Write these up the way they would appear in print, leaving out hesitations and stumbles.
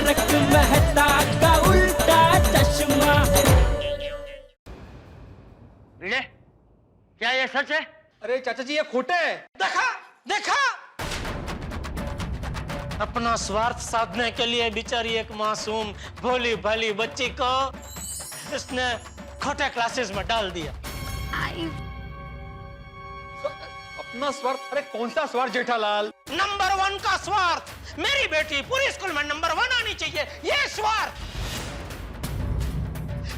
तारक मेहता का उल्टा चश्मा। भिड़े, क्या ये सच है? अरे चाचा जी ये खोटा है। देखा देखा, अपना स्वार्थ साधने के लिए बेचारी एक मासूम भोली भाली बच्ची को इसने खोटे क्लासेस में डाल दिया। अपना स्वार्थ? अरे कौन सा स्वार्थ जेठालाल? नंबर 1 का स्वार्थ, मेरी बेटी पूरी स्कूल में नंबर 1 आनी चाहिए, ये स्वार्थ।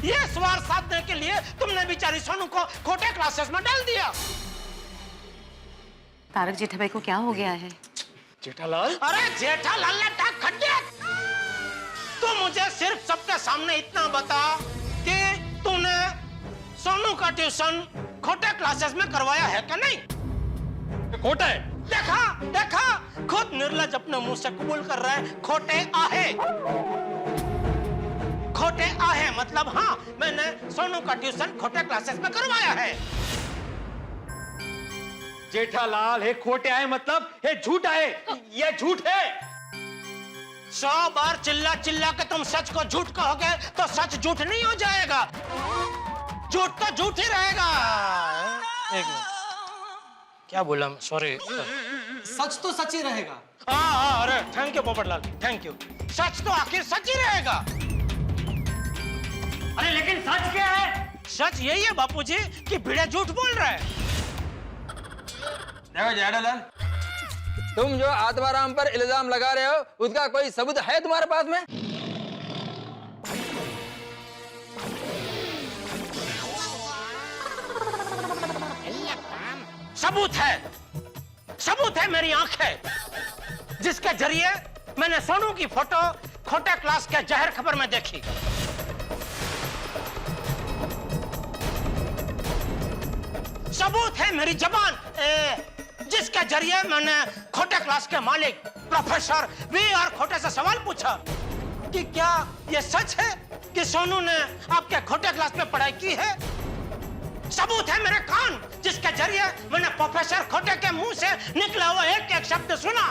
ये स्वार्थ साधने के लिए तुमने बेचारी सोनू को खोटे क्लासेस में डाल दिया। तारक जेठाभाई को क्या हो गया है? जेठालाल? अरे जेठालाल ने टाक खट दिया। तू मुझे सिर्फ सबके सामने इतना बता कि तूने सोनू का ट्यूशन खोटे क्लासेस में करवाया है क्या? नहीं, खोटा है। देखा देखा, खुद निर्लज अपने मुंह से कबूल कर रहा है खोटे आहे। खोटे आहे मतलब हाँ, मैंने सोनू का ट्यूशन खोटे क्लासेस में करवाया है। जेठालाल है खोटे आए मतलब है झूठ आए, ये झूठ है। 100 बार चिल्ला चिल्ला के तुम सच को झूठ कहोगे तो सच झूठ नहीं हो जाएगा, झूठ तो झूठ ही रहेगा। एक मिनट, क्या बोला? सॉरी। सच तो सच ही रहेगा। हाँ, अरे thank you Popatlal, thank you. सच तो आखिर सच ही रहेगा। अरे लेकिन सच क्या है? सच यही है बापूजी कि भिड़े झूठ बोल रहा है। देखो जेठालाल, तुम जो आत्माराम पर इल्जाम लगा रहे हो उसका कोई सबूत है तुम्हारे पास में? सबूत है, सबूत है मेरी आंखें, जिसके जरिए मैंने सोनू की फोटो खोटे क्लास के जहर खबर में देखी। सबूत है मेरी जबान, जिसके जरिए मैंने खोटे क्लास के मालिक प्रोफेसर वी.आर. खोटे से सवाल पूछा कि क्या यह सच है कि सोनू ने आपके खोटे क्लास में पढ़ाई की है। सबूत है मेरे कान, जिसके जरिए मैंने प्रोफेसर खोटे के मुंह से निकला हुआ एक एक शब्द सुना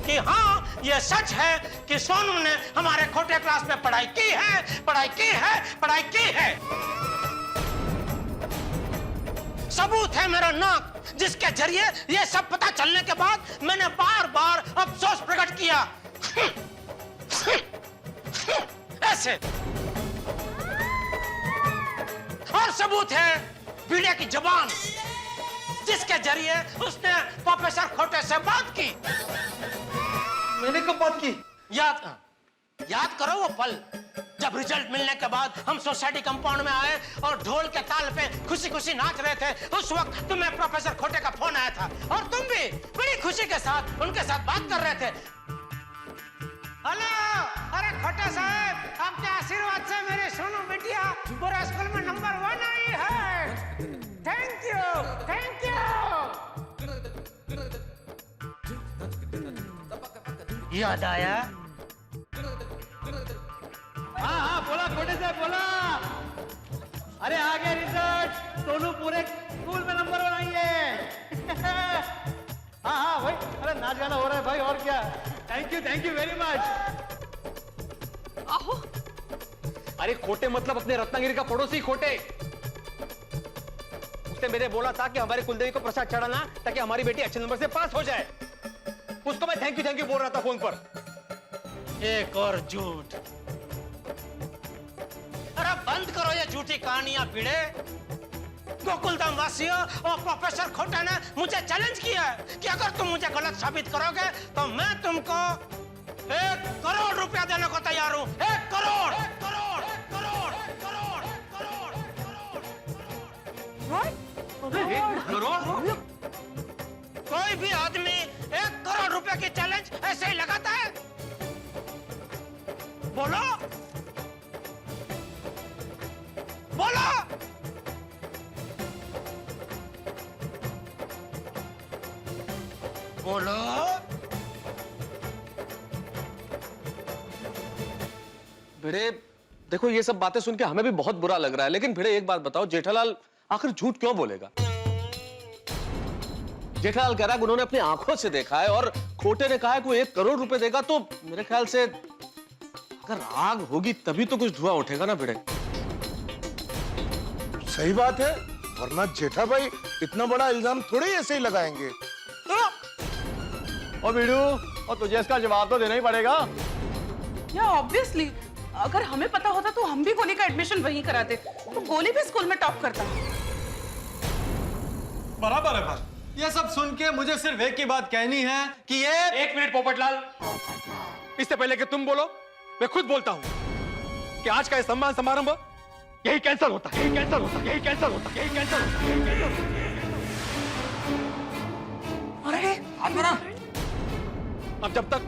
कि हाँ ये सच है कि सोनू ने हमारे खोटे क्लास में पढ़ाई की है, पढ़ाई की है, पढ़ाई की है। सबूत है मेरा नाक, जिसके जरिए ये सब पता चलने के बाद मैंने बार बार अफसोस प्रकट किया ऐसे। और सबूत है भिड़े की जबान, जिसके जरिए उसने प्रोफेसर खोटे से बात की। मैंने कब बात की? याद करो वो पल जब रिजल्ट मिलने के बाद हम सोसाइटी कंपाउंड में आए और ढोल के ताल पे खुशी खुशी नाच रहे थे। उस वक्त तुम्हें प्रोफेसर खोटे का फोन आया था और तुम भी बड़ी खुशी के साथ उनके साथ बात कर रहे थे। हेलो, अरे खोटे साहब, आपके आशीर्वाद से मेरी सोनू बिटिया पूरे स्कूल में नंबर 1 आई है। Thank you, thank you. याद आया? हाँ बोला खोटे साहब बोला। अरे आ गया रिजल्ट, सोनू पूरे स्कूल में नंबर 1 आई है। हाँ भाई, अरे नाच गाना हो रहा है भाई, और क्या। Thank you very much. आहो, अरे खोटे मतलब अपने रत्नागिरी का पड़ोसी खोटे। उसने मेरे बोला था कि हमारी कुलदेवी को प्रसाद चढ़ाना ताकि हमारी बेटी अच्छे नंबर से पास हो जाए। उसको मैं थैंक यू बोल रहा था फोन पर। एक और झूठ। अरे बंद करो ये झूठी कहानियां भिड़े। गोकुलधाम वासियों और प्रोफेसर खोटे ने मुझे चैलेंज किया है कि अगर तुम मुझे गलत साबित करोगे तो मैं तुमको 1 करोड़ रुपया देने को तैयार हूं। 1 करोड़, 1 करोड़, 1 करोड़, 1 करोड़, 1 करोड़। कोई भी आदमी 1 करोड़ रुपए की चैलेंज ऐसे ही लगाता है? बोलो बोलो। बोलो। भिड़े देखो, ये सब बातें सुन के हमें भी बहुत बुरा लग रहा है, लेकिन भिड़े एक बात बताओ, जेठालाल आखिर झूठ क्यों बोलेगा? जेठालाल कह रहा है उन्होंने अपनी आंखों से देखा है और छोटे ने कहा है कोई 1 करोड़ रुपए देगा, तो मेरे ख्याल से अगर आग होगी तभी तो कुछ धुआं उठेगा ना भिड़े। सही बात है, वरना जेठा भाई इतना बड़ा इल्जाम थोड़े ही ऐसे ही लगाएंगे। और बीड़ू, और तुझे इसका जवाब तो देना ही पड़ेगा। या ऑब्वियसली, अगर हमें पता होता तो हम भी गोली का एडमिशन वहीं कराते, तो गोली भी स्कूल में टॉप करता। बराबर है भाई। ये सब सुन के मुझे सिर्फ एक ही बात कहनी है कि ये 1 मिनट पोपटलाल, इससे पहले कि तुम बोलो मैं खुद बोलता हूं कि आज का ये सम्मान समारोह यही कैंसिल होता है, यही कैंसिल होता है, यही कैंसिल होता है, यही कैंसिल होता है, यही कैंसिल होता है। अरे हाथ मेरा। अब जब तक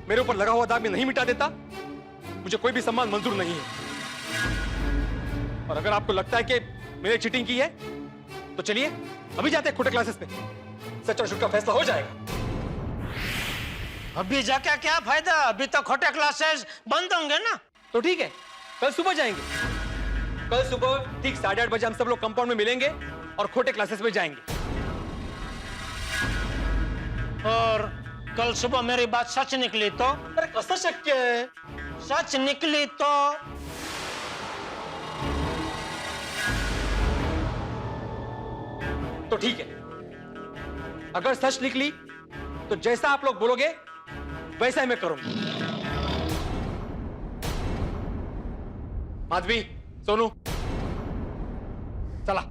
मेरे ऊपर लगा हुआ दाग में नहीं मिटा देता, मुझे कोई भी सम्मान मंजूर नहीं है। और अगर आपको लगता है कि मैंने चीटिंग की है, तो चलिए अभी जाते हैं खोटे क्लासेस में, सच और झूठ का फैसला हो जाएगा। अभी जाके क्या फायदा, अभी तो खोटे क्लासेस बंद होंगे ना। तो ठीक है, कल सुबह जाएंगे। कल सुबह ठीक 8:30 बजे हम सब लोग कंपाउंड में मिलेंगे और खोटे क्लासेस में जाएंगे। और कल सुबह मेरी बात सच निकली तो? अरे कैसा शक्य है? सच निकली तो? तो ठीक है, अगर सच निकली तो जैसा आप लोग बोलोगे वैसा ही मैं करूंगा। माधवी, सोनू, चला।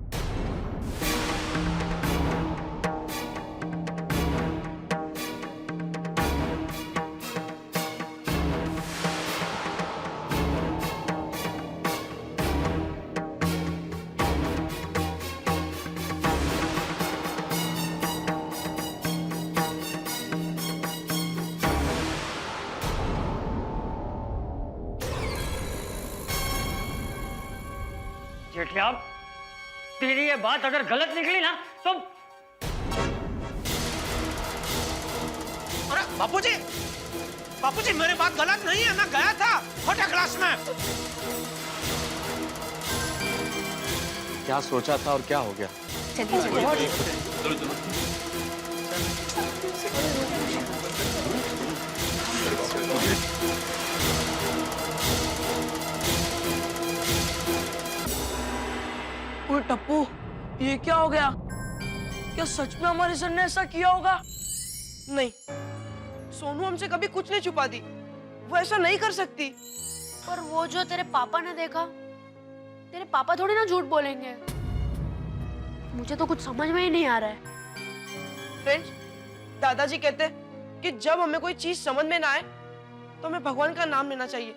जेठिया, तेरी ये बात अगर गलत निकली ना तो अरे बापूजी, बापूजी मेरी बात गलत नहीं है, मैं गया था खोटे क्लास में। क्या सोचा था और क्या हो गया? ओए टप्पू, ये क्या हो गया? क्या सच में हमारे सर ने ऐसा किया होगा? नहीं, सोनू हमसे कभी कुछ नहीं छुपाती, वो ऐसा नहीं कर सकती। पर वो जो तेरे पापा ने देखा, तेरे पापा थोड़ी ना झूठ बोलेंगे। मुझे तो कुछ समझ में ही नहीं आ रहा है। फ्रेंड्स, दादाजी कहते हैं कि जब हमें कोई चीज समझ में ना आए तो हमें भगवान का नाम लेना चाहिए,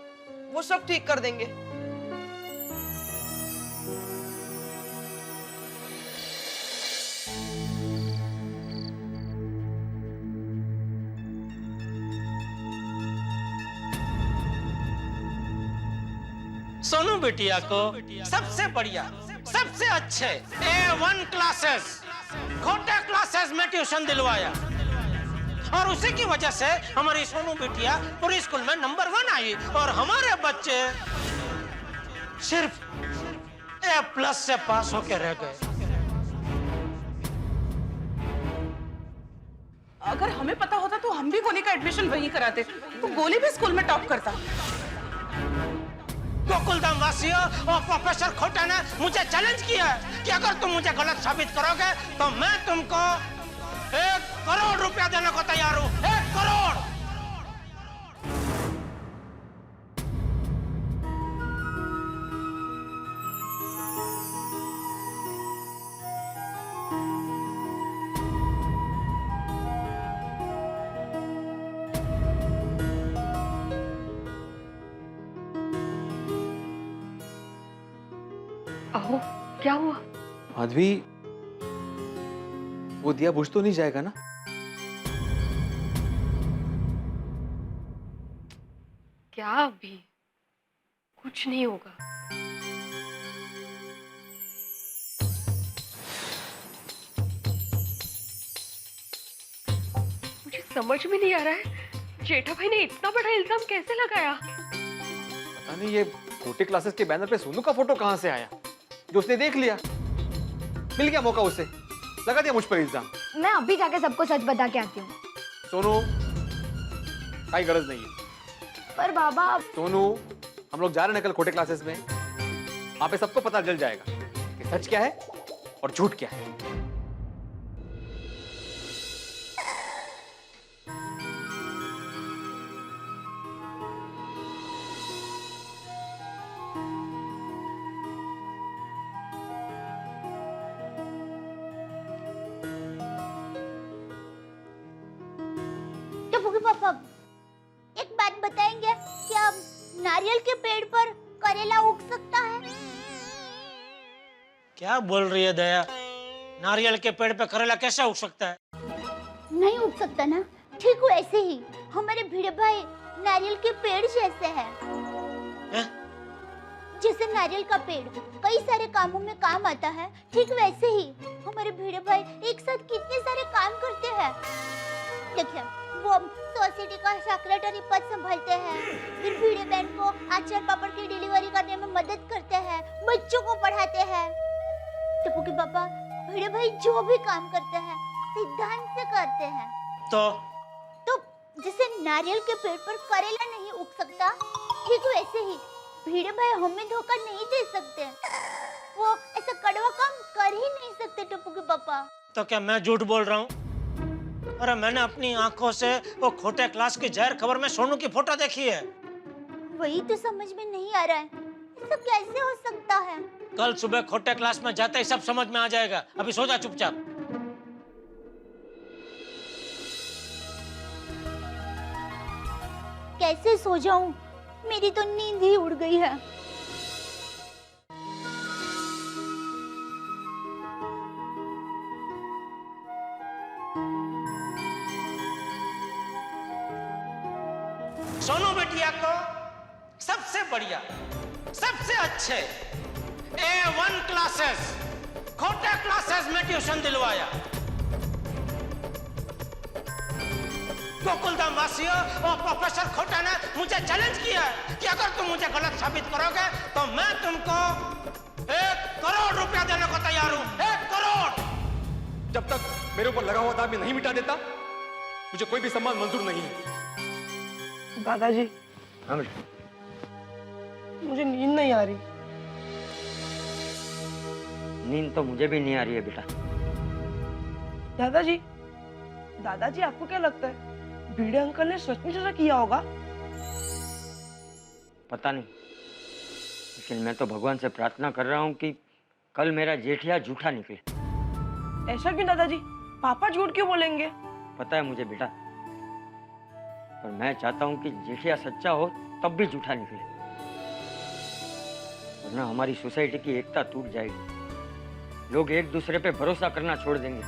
वो सब ठीक कर देंगे। सोनू बिटिया को सबसे बढ़िया, सबसे अच्छे A1 क्लासेस, खोटे क्लासेस में ट्यूशन दिलवाया और उसी की वजह से हमारी सोनू बिटिया पूरी स्कूल में नंबर 1 आई और हमारे बच्चे सिर्फ A+ से पास होकर रह गए। अगर हमें पता होता तो हम भी गोली का एडमिशन वहीं कराते, तो गोली भी स्कूल में टॉप करता। गोकुलधाम वासियों और प्रोफेसर खोटे ने मुझे चैलेंज किया है कि अगर तुम मुझे गलत साबित करोगे तो मैं तुमको 1 करोड़ रुपया देने को तैयार हूं। 1 करोड़। अहो, क्या हुआ? माधवी, वो दिया बुझ तो नहीं जाएगा ना? क्या अभी? कुछ नहीं होगा। मुझे समझ में नहीं आ रहा है, जेठा भाई ने इतना बड़ा इल्जाम कैसे लगाया? पता नहीं ये खोटे क्लासेस के बैनर पे सोनू का फोटो कहां से आया, जो उसने देख लिया। मिल गया मौका, उसे लगा दिया मुझ पर इल्जाम। मैं अभी जाके सबको सच बता के आती हूँ। सोनू, कोई गरज नहीं है। पर बाबा सोनू, हम लोग जा रहे हैं कल खोटे क्लासेस में, वहां पे सबको पता चल जाएगा कि सच क्या है और झूठ क्या है। टप्पू पापा, एक बात बताएंगे, क्या नारियल के पेड़ पर करेला उग सकता है? क्या बोल रही है दया? नारियल के पेड़ पे करेला कैसे उग सकता है? नहीं उग सकता ना? ठीक वैसे ही हमारे भिड़े भाई नारियल के पेड़ जैसे हैं। जैसे नारियल का पेड़ कई सारे कामों में काम आता है, ठीक वैसे ही हमारे भिड़े भाई एक साथ कितने सारे काम करते हैं। देखिए, वो सोसाइटी का सेक्रेटरी पद संभालते हैं, फिर भिड़े बहन को अचार पापड़ की डिलीवरी करने में मदद करते हैं, बच्चों को पढ़ाते हैं। टप्पू के पापा, भिड़े भाई जो भी काम करते हैं सिद्धांत से करते हैं। तो जैसे नारियल के पेड़ पर करेला नहीं उग सकता, ठीक वैसे ही भिड़े भाई हमें धोखा नहीं दे सकते। वो ऐसा कड़वा काम कर ही नहीं सकते टप्पू के पापा। तो क्या मैं झूठ बोल रहा हूँ? अरे मैंने अपनी आंखों से वो खोटे क्लास की जहर खबर में सोनू की फोटो देखी है। वही तो समझ में नहीं आ रहा है, ऐसा कैसे हो सकता है? कल सुबह खोटे क्लास में जाते ही सब समझ में आ जाएगा। अभी सो जा चुपचाप। कैसे सो जाऊं? मेरी तो नींद ही उड़ गई है। सोनू बेटिया को सबसे बढ़िया, सबसे अच्छे A1 क्लासेस, खोटे क्लासेस में ट्यूशन दिलवाया। गोकुलधाम वासियों और प्रोफेसर खोटा ने मुझे चैलेंज किया कि अगर तुम मुझे गलत साबित करोगे तो मैं तुमको 1 करोड़ रुपया देने को तैयार हूं। 1 करोड़। जब तक मेरे ऊपर लगा हुआ दाग मैं नहीं मिटा देता, मुझे कोई भी सम्मान मंजूर नहीं है। दादाजी, हाँ बेटा, मुझे नींद नहीं आ रही। नींद तो मुझे भी नहीं आ रही है बेटा। दादाजी, दादाजी आपको क्या लगता है भिड़े अंकल ने सचमुच ऐसा किया होगा? पता नहीं, लेकिन मैं तो भगवान से प्रार्थना कर रहा हूँ कि कल मेरा जेठिया झूठा निकले। ऐसा क्यों दादाजी? पापा झूठ क्यों बोलेंगे? पता है मुझे बेटा, पर मैं चाहता हूँ कि जेठिया सच्चा हो तब भी झूठा निकले, वरना हमारी सोसाइटी की एकता टूट जाएगी। लोग एक दूसरे पे भरोसा करना छोड़ देंगे।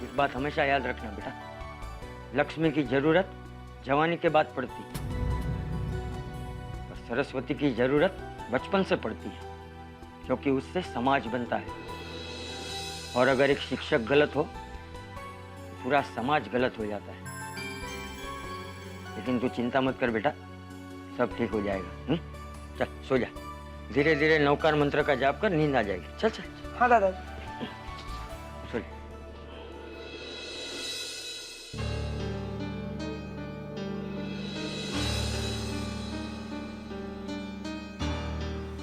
इस बात हमेशा याद रखना बेटा, लक्ष्मी की जरूरत जवानी के बाद पड़ती है और सरस्वती की जरूरत बचपन से पड़ती है, क्योंकि उससे समाज बनता है। और अगर एक शिक्षक गलत हो तो पूरा समाज गलत हो जाता है। लेकिन तू चिंता मत कर बेटा, सब ठीक हो जाएगा। चल सो जा, धीरे धीरे नौकार मंत्र का जाप कर, नींद आ जाएगी। चल चल। हाँ दादाजी। सो जा।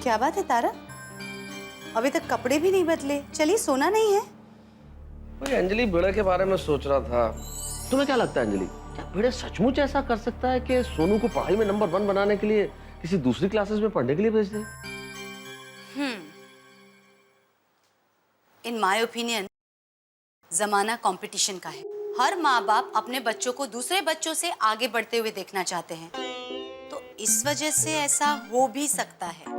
क्या बात है तारा, अभी तक कपड़े भी नहीं बदले, चलिए सोना नहीं है? भाई अंजलि, भिड़े के बारे में सोच रहा था। तुम्हें क्या लगता है अंजलि, क्या भिड़े सचमुच ऐसा कर सकता है कि सोनू को पढ़ाई में नंबर 1 बनाने के लिए किसी दूसरी क्लासेस में पढ़ने के लिए भेज दे? इन माय ओपिनियन जमाना कंपटीशन का है। हर माँ बाप अपने बच्चों को दूसरे बच्चों से आगे बढ़ते हुए देखना चाहते हैं, तो इस वजह से ऐसा हो भी सकता है।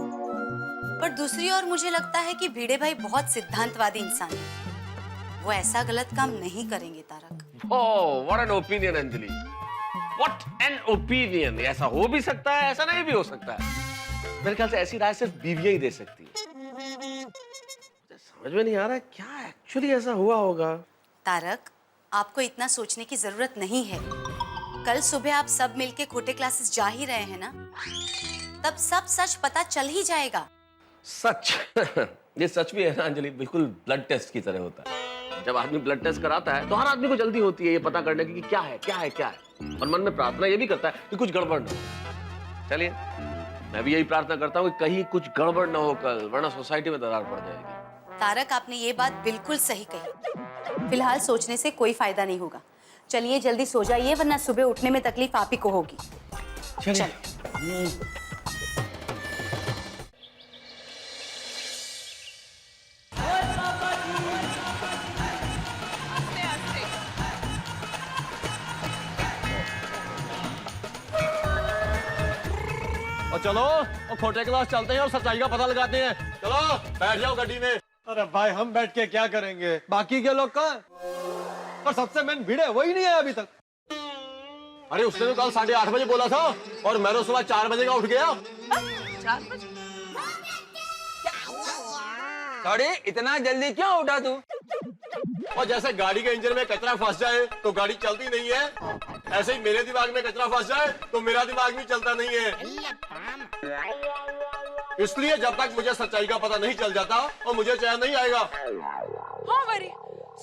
पर दूसरी ओर मुझे लगता है कि भिड़े भाई बहुत सिद्धांतवादी इंसान है, वो ऐसा गलत काम नहीं करेंगे Tarak. Oh, what an opinion Anjali, what an opinion. ऐसा हो भी सकता है, ऐसा नहीं भी हो सकता है। मेरे ख्याल से ऐसी राय सिर्फ बीवियां ही दे सकती है। समझ में नहीं आ रहा है क्या एक्चुअली ऐसा हुआ होगा। तारक, आपको इतना सोचने की जरूरत नहीं है। कल सुबह आप सब मिलके खोटे क्लासेस जा ही रहे हैं ना, तब सब सच पता चल ही जाएगा। सच ये सच भी है ना अंजलि, बिल्कुल ब्लड टेस्ट की तरह होता है। जब आदमी ब्लड टेस्ट कराता है तो हर आदमी को जल्दी होती है ये पता करने की कि क्या है क्या है क्या है, और मन में प्रार्थना ये भी करता है कि कुछ गड़बड़ ना हो। चलिए मैं भी यही प्रार्थना करता हूँ कि कहीं कुछ गड़बड़ ना हो कल, वरना सोसाइटी में दरार पड़ जाएगी। तारक, आपने ये बात बिल्कुल सही कही। फिलहाल सोचने से कोई फायदा नहीं होगा। चलिए जल्दी सो जाइए, वरना सुबह उठने में तकलीफ आप ही को होगी। चलिए। और चलो और खोटे क्लास चलते हैं और सच्चाई का पता लगाते हैं। चलो बैठ जाओ गड्डी में। अरे भाई हम बैठ के क्या करेंगे, बाकी के लोग कहाँ? और सबसे मेन भिड़े वही नहीं है अभी तक। अरे उसने तो कल 8:30 बजे बोला था और मैं तो सुबह 4 बजे का उठ गया। 4 बजे? सॉरी, इतना जल्दी क्यों उठा तू? और जैसे गाड़ी के इंजन में कचरा फंस जाए तो गाड़ी चलती नहीं है, ऐसे ही मेरे दिमाग में कचरा फंस जाए तो मेरा दिमाग भी चलता नहीं है। इसलिए जब तक मुझे सच्चाई का पता नहीं चल जाता और मुझे चैन नहीं आएगा। हाँ वरी,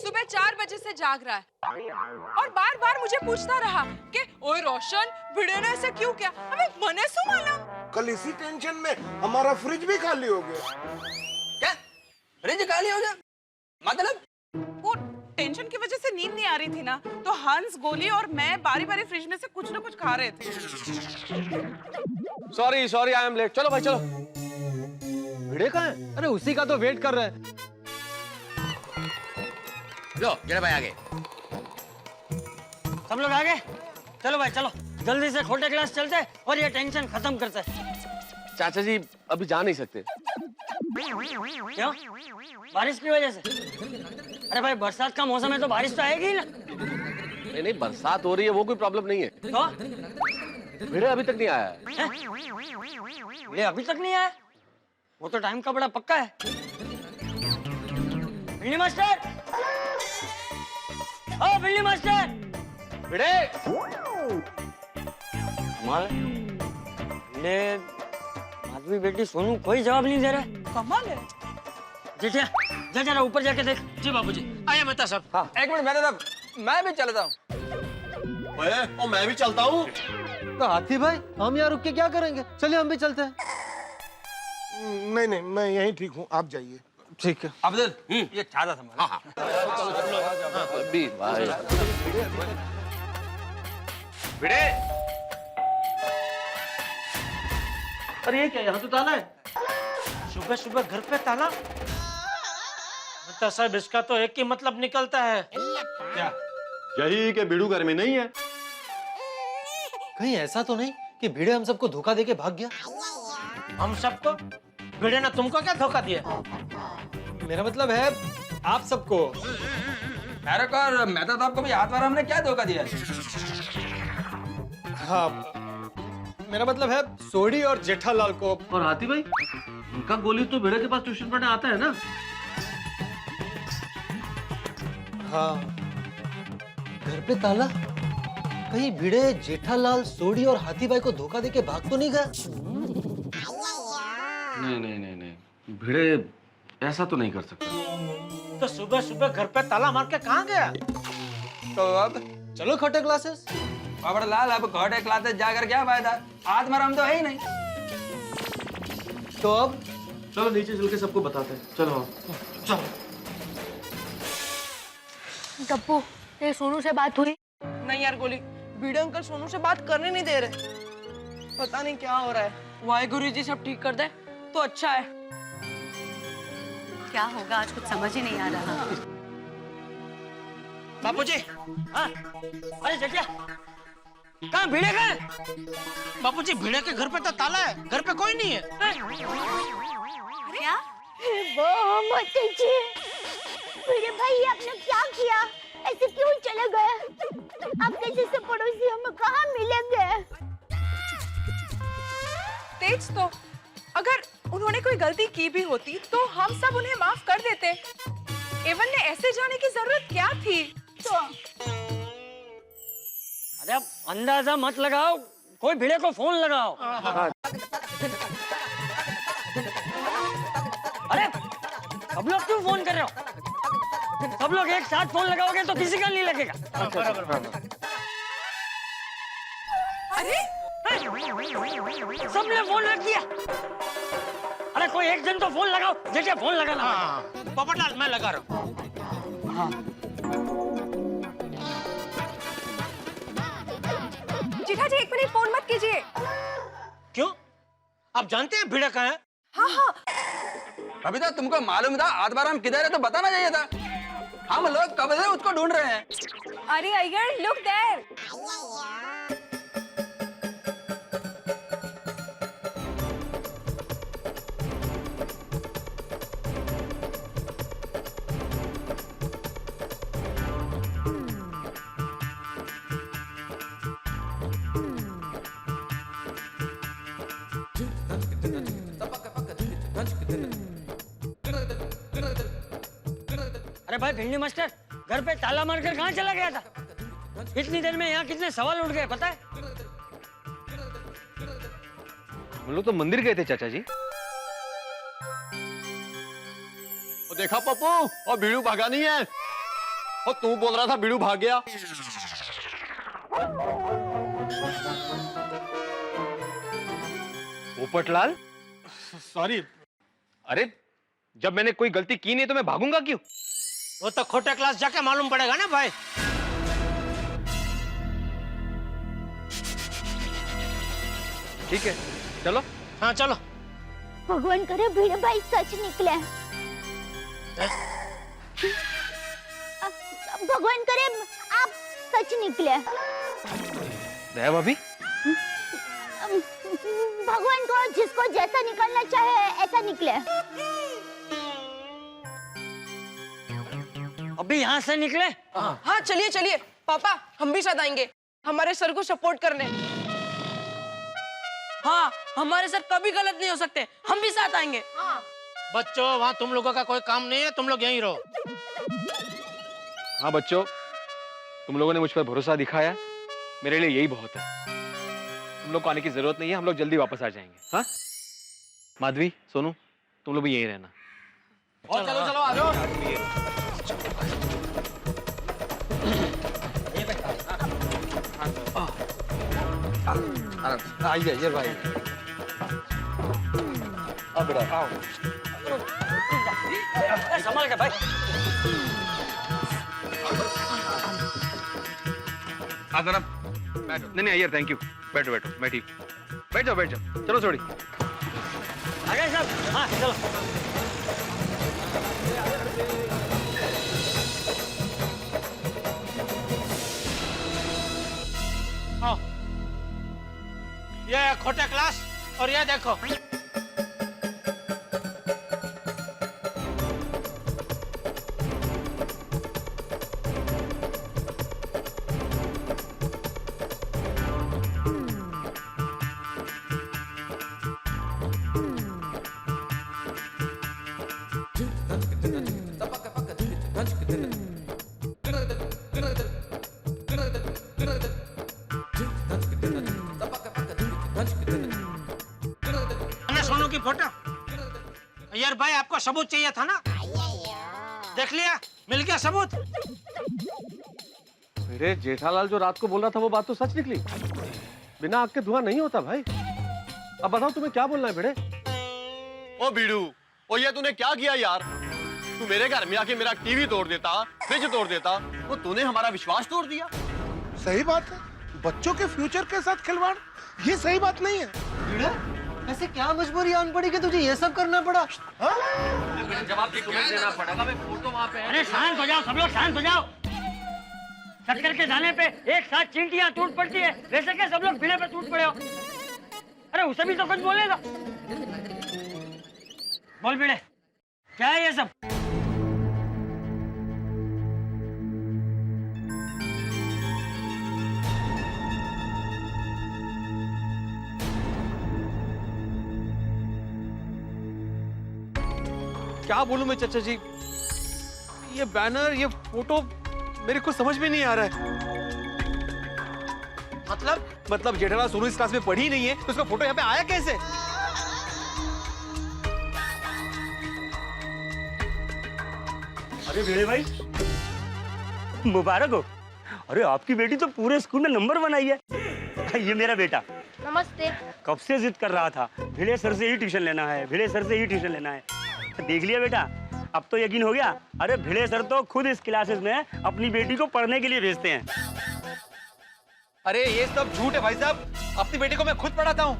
सुबह 4 बजे से जाग रहा है और बार बार मुझे पूछता रहा कि ओए रोशन, भिड़े ने ऐसा क्यों किया? अबे मने सु मालूम। कल इसी टेंशन में हमारा फ्रिज भी खाली हो गया। क्या फ्रिज खाली हो गया? मतलब वो टेंशन की वजह से नींद नहीं आ रही थी ना, तो हंस, गोली और मैं बारी बारी फ्रिज में से कुछ न कुछ खा रहे थे। Sorry I am late. चलो भाई चलो। भिड़े कहाँ है? अरे उसी का तो वेट कर रहे हैं। लो जरा भाई आगे। सब लोग आगे चलो भाई, चलो जल्दी से खोटे क्लास चलते और ये टेंशन खत्म करते। चाचा जी अभी जा नहीं सकते। क्यों? बारिश की वजह से? अरे भाई बरसात का मौसम है तो बारिश तो आएगी ही ना। नहीं बरसात हो रही है वो कोई प्रॉब्लम नहीं है। तो भिड़े अभी तक नहीं आया है। ये अभी तक नहीं आया? वो तो टाइम का बड़ा पक्का है। बिल्ली मास्टर, ओ बिल्ली मास्टर, भिड़े कमाल है। माधवी बेटी सोनू कोई जवाब नहीं दे रहा। कमाल है। जेठिया जा जरा ऊपर जाके देख। जी बाबूजी। आया मेहता साहब। हाँ एक मिनट मेहता साहब, मैं भी चलता हूँ। और मैं भी चलता हूँ। तो हाथी भाई हम यहाँ रुक के क्या करेंगे, चलिए हम भी चलते हैं। नहीं मैं यहीं ठीक हूँ, आप जाइए। ठीक है। अब्दुल ये छाता संभाल। अभी भाई भिड़े अरे ये क्या, यहाँ तो ताला है। सुबह सुबह घर पे ताला? मेहता साहब इसका तो एक ही मतलब निकलता है। क्या? यही कि बिड़ू घर में नहीं है। कहीं ऐसा तो नहीं कि भिड़े हम सबको धोखा देके भाग गया? हम सबको? भिड़े ने तुमको क्या धोखा दिया? मेरा मतलब है आप सबको। मेरे को और मेहता साहब को भी हाथ मारा, हमने क्या धोखा दिया? हाँ मेरा मतलब है सोडी और जेठालाल को। और हाथी भाई, उनका गोली तो भिड़े के पास ट्यूशन पढ़ने आता है ना। हाँ घर पे ताला, कहीं भिड़े जेठालाल, सोडी और हाथी भाई को धोखा देके भाग तो नहीं गया? नहीं भिड़े ऐसा तो नहीं कर सकता। तो सुबह सुबह घर पे ताला मार के कहाँ गया? तो अब चलो खोटे क्लासेस। बाबड़ लाल, अब खोटे क्लासेस जाकर क्या फायदा? हाथ मारा हम तो है ही नहीं। तो अब चलो नीचे चल के सबको बताते हैं। चलो चलो। टप्पू, ये सोनू से बात हुई? नहीं यार गोली, भिड़े अंकल सोनू से बात करने नहीं दे रहे। पता नहीं क्या हो रहा है। वाहेगुरु जी सब ठीक कर दे तो अच्छा है। क्या होगा आज कुछ समझ ही नहीं आ रहा। बापूजी। हाँ? अरे जेठिया कहाँ, भिड़े कहाँ है? बापूजी भिड़े के घर पे तो ताला है, घर पे कोई नहीं है। क्या? वो मत कीजिए। भिड़े भाई आपने क्या किया? ऐसे क्यों चले गए? आपके जैसे पड़ोसी हमें कहाँ मिलेंगे? तेज तो अगर उन्होंने कोई गलती की भी होती तो हम सब उन्हें माफ कर देते। एवन ने ऐसे जाने की जरूरत क्या थी? तो अरे अब अंदाजा मत लगाओ, कोई भिड़े को फोन लगाओ। अरे अब लोग क्यों फोन कर रहे हो? सब लोग एक साथ फोन लगाओगे तो किसी का नहीं लगेगा। अरे सबने फोन रख दिया। अरे कोई एक जन तो फोन लगाओ, जैसे फोन लगाना। हाँ, पोपटलाल मैं लगा रहा हूँ। जेठा जी एक मिनट फोन मत कीजिए। क्यों? आप जानते हैं भिड़े कहाँ है? हाँ हाँ बबीता तुमको मालूम था आज बार हम किधर है तो बताना चाहिए था। हम लोग कब से उसको ढूंढ रहे हैं। अरे अय्यर लुक देयर। अरे भाई भिंडी मास्टर, घर पे ताला मारकर कहाँ चला गया था? इतनी देर में यहाँ कितने सवाल उठ गए पता है? हम लोग तो मंदिर गए थे चाचा जी। वो देखा पप्पू, और बीड़ू भागा नहीं है। और तू बोल रहा था बीड़ू भाग गया। पोपटलाल सॉरी। अरे जब मैंने कोई गलती की नहीं तो मैं भागूंगा क्यों? वो तो खोटे क्लास जाके मालूम पड़ेगा ना भाई। ठीक है चलो। हाँ चलो। भगवान करे भिड़े भाई सच निकले। भगवान करे आप सच निकले। दया भाभी, भगवान को जिसको जैसा निकलना चाहे ऐसा निकले। अभी यहाँ से निकले? हाँ चलिए चलिए पापा, हम भी साथ आएंगे हमारे सर को सपोर्ट करने। हाँ हमारे सर कभी गलत नहीं हो सकते, हम भी साथ आएंगे। बच्चों वहाँ तुम लोगों का कोई काम नहीं है, तुम लोग यहीं रहो। हाँ बच्चों, तुम लोगों ने मुझ पर भरोसा दिखाया, मेरे लिए यही बहुत है। तुम लोग को आने की जरूरत नहीं है, हम लोग जल्दी वापस आ जाएंगे। हाँ माधवी, सोनू, तुम लोग भी यहीं रहना। चलो चलो आ जाओ। आइए भाई। अब आओ। संभाल के भाई। जरा बैठो। नहीं यार थैंक यू। बैठो बैठो, मैं ठीक। बैठ जाओ बैठ जाओ। चलो छोड़ी। आ गए सब? हाँ चलो। हाँ। ये है खोटे क्लास और ये देखो। सोनू की फोटो। यार भाई आपको सबूत चाहिए था ना, देख लिया, मिल गया सबूत। मेरे जेठालाल जो रात को बोल रहा था वो बात तो सच निकली। बिना आग के धुआं नहीं होता भाई। अब बताओ तुम्हें क्या बोलना है भिड़े? ओ बीड़ू, ओ ये तूने क्या किया यार? तू मेरे घर में आके मेरा टीवी तोड़ देता, फ्रिज तोड़ देता, वो तूने हमारा विश्वास तोड़ दिया। सही बात है, बच्चों के फ्यूचर के साथ खिलवाड़, ये सही बात नहीं है। ऐसे क्या मजबूरी आन पड़ी कि तुझे ये सब करना पड़ा? जवाब तुम्हें देना पड़ेगा। फोटो वहाँ पे है। अरे शांत हो जाओ सब लोग, शांत हो जाओ। चक्कर के जाने पे एक साथ चींटियां टूट पड़ती है, वैसे क्या सब लोग भिड़े पे टूट पड़े हो? अरे उसे भी तो कुछ बोलेगा। बोल भिड़े, क्या है ये सब? क्या बोलूं मैं चाचा जी? ये बैनर, ये फोटो मेरे को समझ में नहीं आ रहा है। मतलब जेठालाल सोनू इस क्लास में पढ़ी नहीं है तो उसका फोटो यहाँ पे आया कैसे? अरे भिड़े भाई, मुबारक हो। अरे आपकी बेटी तो पूरे स्कूल में नंबर 1 आई है। ये मेरा बेटा। नमस्ते। कब से जिद कर रहा था, भिड़े सर से ही ट्यूशन लेना है, भिड़े सर से ही ट्यूशन लेना है। देख लिया बेटा, अब तो यकीन हो गया। अरे भिड़े सर तो खुद इस क्लासेस में अपनी बेटी को पढ़ने के लिए भेजते हैं। अरे ये सब झूठ है भाई साहब, अपनी बेटी को मैं खुद पढ़ाता हूँ।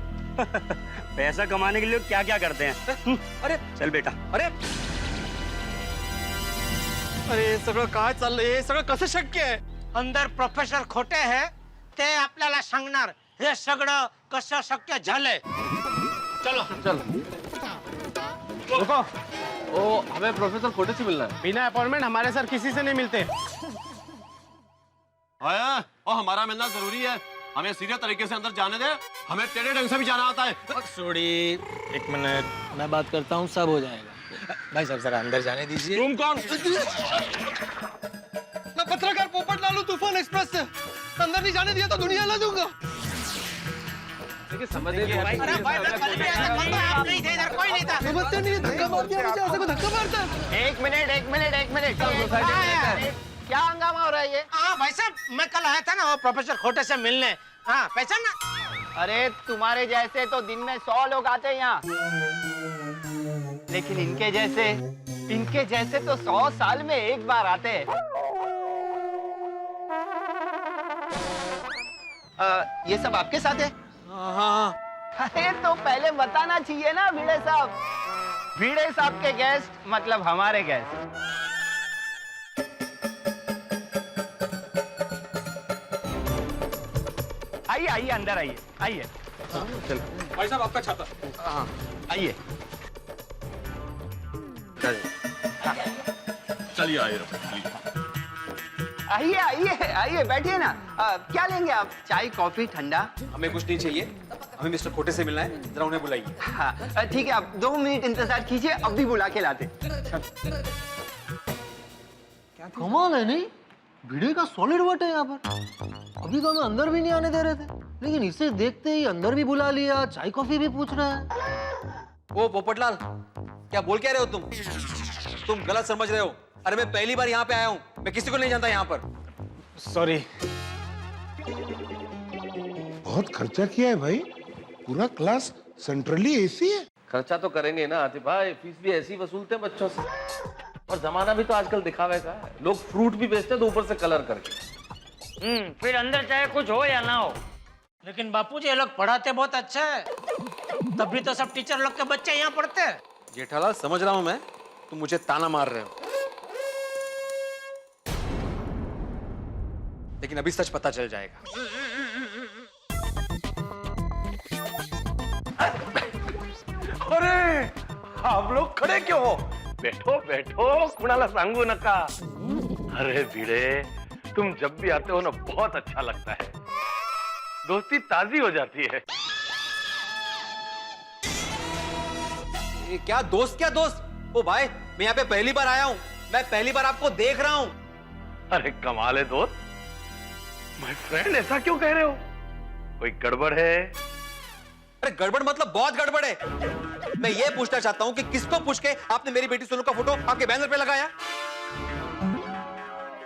पैसा कमाने के लिए क्या क्या करते हैं। अरे चल बेटा। अरे सगळं काय चाललंय, सगळं कसं शक्य आहे? अंदर प्रोफेसर खोटे हैं ते आपल्याला सांगणार हे सगळं कसं शक्य झालंय। चलो चल रुको, ओ हमें प्रोफेसर खोटे से मिलना है। बिना अपॉइंटमेंट हमारे सर किसी से नहीं मिलते। आया, और हमारा मिलना जरूरी है। हमें सीधे तरीके से अंदर जाने दे, हमें टेढ़े ढंग से भी जाना आता है। सॉरी, एक मिनट, मैं बात करता हूँ, सब हो जाएगा। भाई साहब जरा अंदर जाने दीजिए। तुम कौन? मैं पत्रकार पोपट लालू तूफान एक्सप्रेस से, अंदर नहीं जाने दिया तो दुनिया ला दूंगा। समझ नहीं भाई। अरे भाई मैं कल भी आया था, आप नहीं थे इधर, कोई नहीं था। समझते नहीं, धक्का मार दिया मुझे, ऐसे को धक्का मारता है। एक मिनट क्या हंगामा हो रहा है ये? हाँ भाई साहब, मैं कल आया था ना वो प्रोफेसर खोटे से मिलने। हाँ पहचाना? अरे तुम्हारे जैसे तो दिन में 100 लोग आते हैं यहाँ, लेकिन इनके जैसे तो 100 साल में एक बार आते हैं। ये सब आपके साथ है? हाँ। अरे तो पहले बताना चाहिए ना भिड़े साहब। भिड़े साहब के गेस्ट मतलब हमारे गेस्ट। आइए अंदर आइए। चल भाई साहब आपका छाता। हाँ आइए। चलिए आइए बैठिए ना। क्या लेंगे आप? चाय, कॉफी, ठंडा? हमें कुछ नहीं चाहिए, हमें मिस्टर खोटे से मिलना है, जरा उन्हें बुलाइए। हाँ ठीक है, आप 2 मिनट इंतजार कीजिए, अभी बुला के लाते। क्या कमाल है नहीं, भिड़े का सॉलिड वट है यहाँ पर। अभी तो हमें अंदर भी नहीं आने दे रहे थे, लेकिन इसे देखते ही अंदर भी बुला लिया, चाय कॉफी भी पूछ रहा है। ओ पोपटलाल, क्या बोल क्या रहे हो तुम गलत समझ रहे हो। अरे मैं पहली बार यहाँ पे आया हूँ, मैं किसी को नहीं जानता यहाँ पर। सॉरी। बहुत खर्चा किया है भाई, पूरा क्लास सेंट्रली एसी है। खर्चा तो करेंगे ना आतिफ भाई, फीस भी ऐसी वसूलते हैं बच्चों से। और जमाना भी तो आजकल दिखावे का है, लोग फ्रूट भी बेचते हैं तो ऊपर से कलर करके। फिर अंदर चाहे कुछ हो या ना हो। लेकिन बापूजी ये लोग पढ़ाते बहुत अच्छा है, तभी तो सब टीचर लोग के बच्चे यहाँ पढ़ते हैं। जेठालाल समझ रहा हूँ मैं, तुम मुझे ताना मार रहे हो, लेकिन अभी सच पता चल जाएगा। अरे आप लोग खड़े क्यों हो? बैठो, कुणाला सांगू नका। अरे भिड़े, तुम जब भी आते हो ना बहुत अच्छा लगता है, दोस्ती ताजी हो जाती है। ये क्या दोस्त ओ भाई, मैं यहाँ पे पहली बार आया हूँ, मैं पहली बार आपको देख रहा हूँ। अरे कमाल है दोस्त, माय फ्रेंड, ऐसा क्यों कह रहे हो? कोई गड़बड़ है? अरे गड़बड़ मतलब बहुत गड़बड़ है। मैं ये पूछना चाहता हूँ कि किसको पूछ के आपने मेरी बेटी सोनू का फोटो आपके बैनर पे लगाया?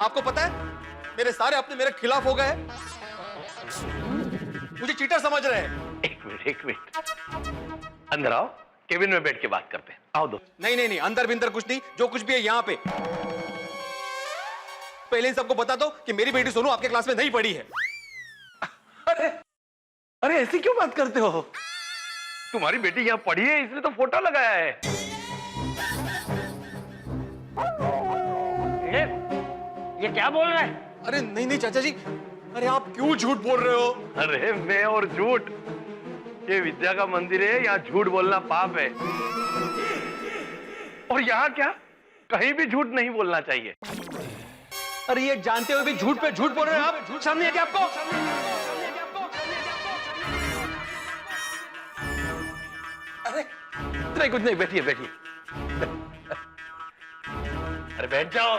आपको पता है मेरे सारे अपने मेरे खिलाफ हो गए, मुझे चीटर समझ रहे हैं। एक मिनट, अंदर आओ, केबिन में बैठ के बात करते हैं। आओ दोस्त। नहीं, अंदर बिंदर कुछ नहीं, जो कुछ भी है यहाँ पे पहले इन सबको बता दो कि मेरी बेटी सोनू आपके क्लास में नहीं पढ़ी है। अरे ऐसी क्यों बात करते हो? तुम्हारी बेटी यहाँ पढ़ी है, इसलिए तो फोटो लगाया है। ये क्या बोल रहा है? अरे नहीं चाचा जी, अरे आप क्यों झूठ बोल रहे हो? अरे मैं और झूठ, ये विद्या का मंदिर है, यहाँ झूठ बोलना पाप है। और यहाँ क्या, कहीं भी झूठ नहीं बोलना चाहिए। अरे ये जानते हुए भी झूठ पे झूठ बोल रहे हो आप? झूठ सामने है क्या आपको? अरे कुछ नहीं, बैठिए। अरे बैठ जाओ,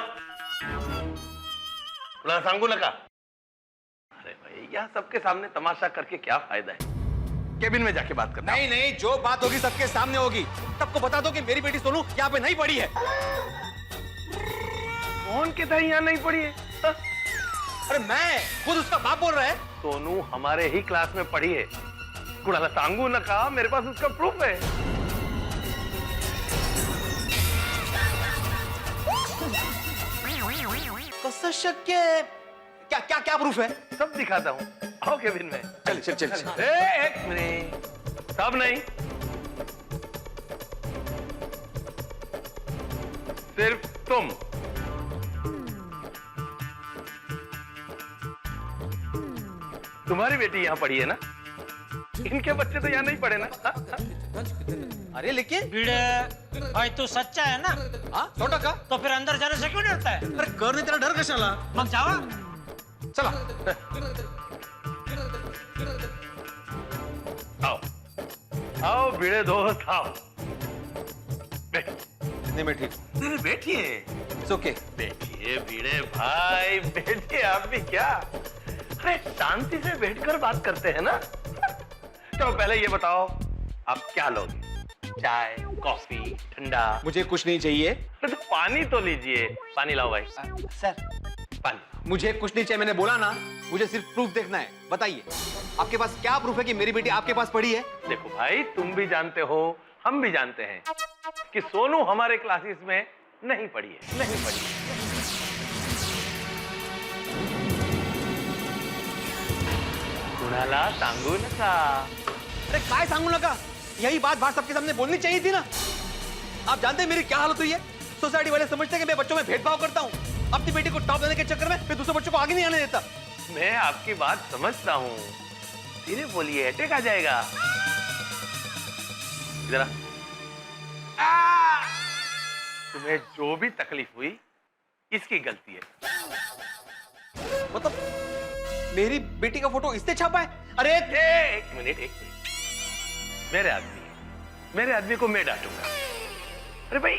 थोड़ा सांगू लगा। अरे भाई, यहाँ सबके सामने तमाशा करके क्या फायदा है? केबिन में जाके बात करना। नहीं, जो बात होगी सबके सामने होगी। सबको बता दो कि मेरी बेटी सोनू यहाँ पे नहीं पढ़ी है। कौन कहता है यहाँ नहीं पढ़ी है? अरे मैं खुद उसका बाप बोल रहा है। सोनू हमारे ही क्लास में पढ़ी है। कुणाला सांगू न कहा, मेरे पास उसका प्रूफ है। कसं शक्य है? क्या क्या क्या प्रूफ है? सब दिखाता हूँ, आओ केबिन में। चल चल चल, चल। एक मिनट, सब नहीं, सिर्फ तुम। तुम्हारी बेटी यहाँ पढ़ी है ना? इनके बच्चे तो यहाँ नहीं पढ़े ना? अरे लेकिन भाई तू सच्चा है ना? हाँ 100%। तो फिर अंदर जाने से क्यों डरता है? अरे कर नहीं तेरा डर कशाला? मग जावा। चला। आओ आओ भिड़े दोस्त आओ। बैठ। नहीं मैं ठीक। नहीं बैठिए। It's okay। बैठिए भिड़े भाई, बैठिए आप भी। क्या अरे शांति से बैठकर बात करते हैं ना। चलो पहले ये बताओ आप क्या लोगे? चाय, कॉफी, ठंडा? मुझे कुछ नहीं चाहिए। अरे तो पानी तो लीजिए। पानी लाओ भाई। सर पानी। मुझे कुछ नहीं चाहिए, मैंने बोला ना। मुझे सिर्फ प्रूफ देखना है। बताइए आपके पास क्या प्रूफ है कि मेरी बेटी आपके पास पढ़ी है? देखो भाई, तुम भी जानते हो, हम भी जानते हैं कि सोनू हमारे क्लासेस में नहीं पढ़ी है। नहीं पढ़ी है। कुणाला सांगू नका। अरे काय सांगू नका? यही बात बाहर सबके सामने बोलनी चाहिए थी ना। आप जानते हैं मेरी क्या हालत हुई है? सोसाइटी वाले समझते हैं कि मैं बच्चों में भेदभाव करता हूँ। अपनी बेटी को टॉप देने के चक्कर में मैं दूसरे बच्चों को आगे नहीं आने देता। मैं आपकी बात समझता हूँ, धीरे बोलिए, अटैक आ जाएगा। इधर आ। तुम्हें जो भी तकलीफ हुई इसकी गलती है। मतलब मेरी बेटी का फोटो इससे छापा है? अरे एक मिनट। मेरे आदमी को मैं डांटूंगा। अरे भाई,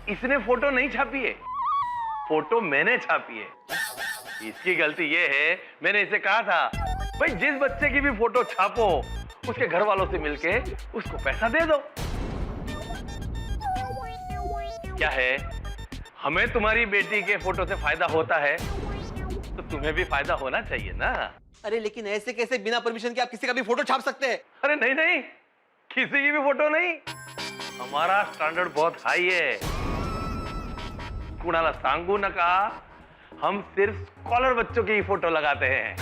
इसने फोटो नहीं छापी है, फोटो मैंने छापी है। इसकी गलती ये है, मैंने इसे कहा था भाई जिस बच्चे की भी फोटो छापो उसके घर वालों से मिलके उसको पैसा दे दो। क्या है, हमें तुम्हारी बेटी के फोटो से फायदा होता है तो तुम्हें भी फायदा होना चाहिए ना। अरे लेकिन ऐसे कैसे बिना परमिशन के आप किसी का भी फोटो छाप सकते हैं? अरे नहीं नहीं, किसी की भी फोटो नहीं। हमारा स्टैंडर्ड बहुत हाई है। कुणाला सांगू न कहा, हम सिर्फ स्कॉलर बच्चों की ही फोटो लगाते हैं।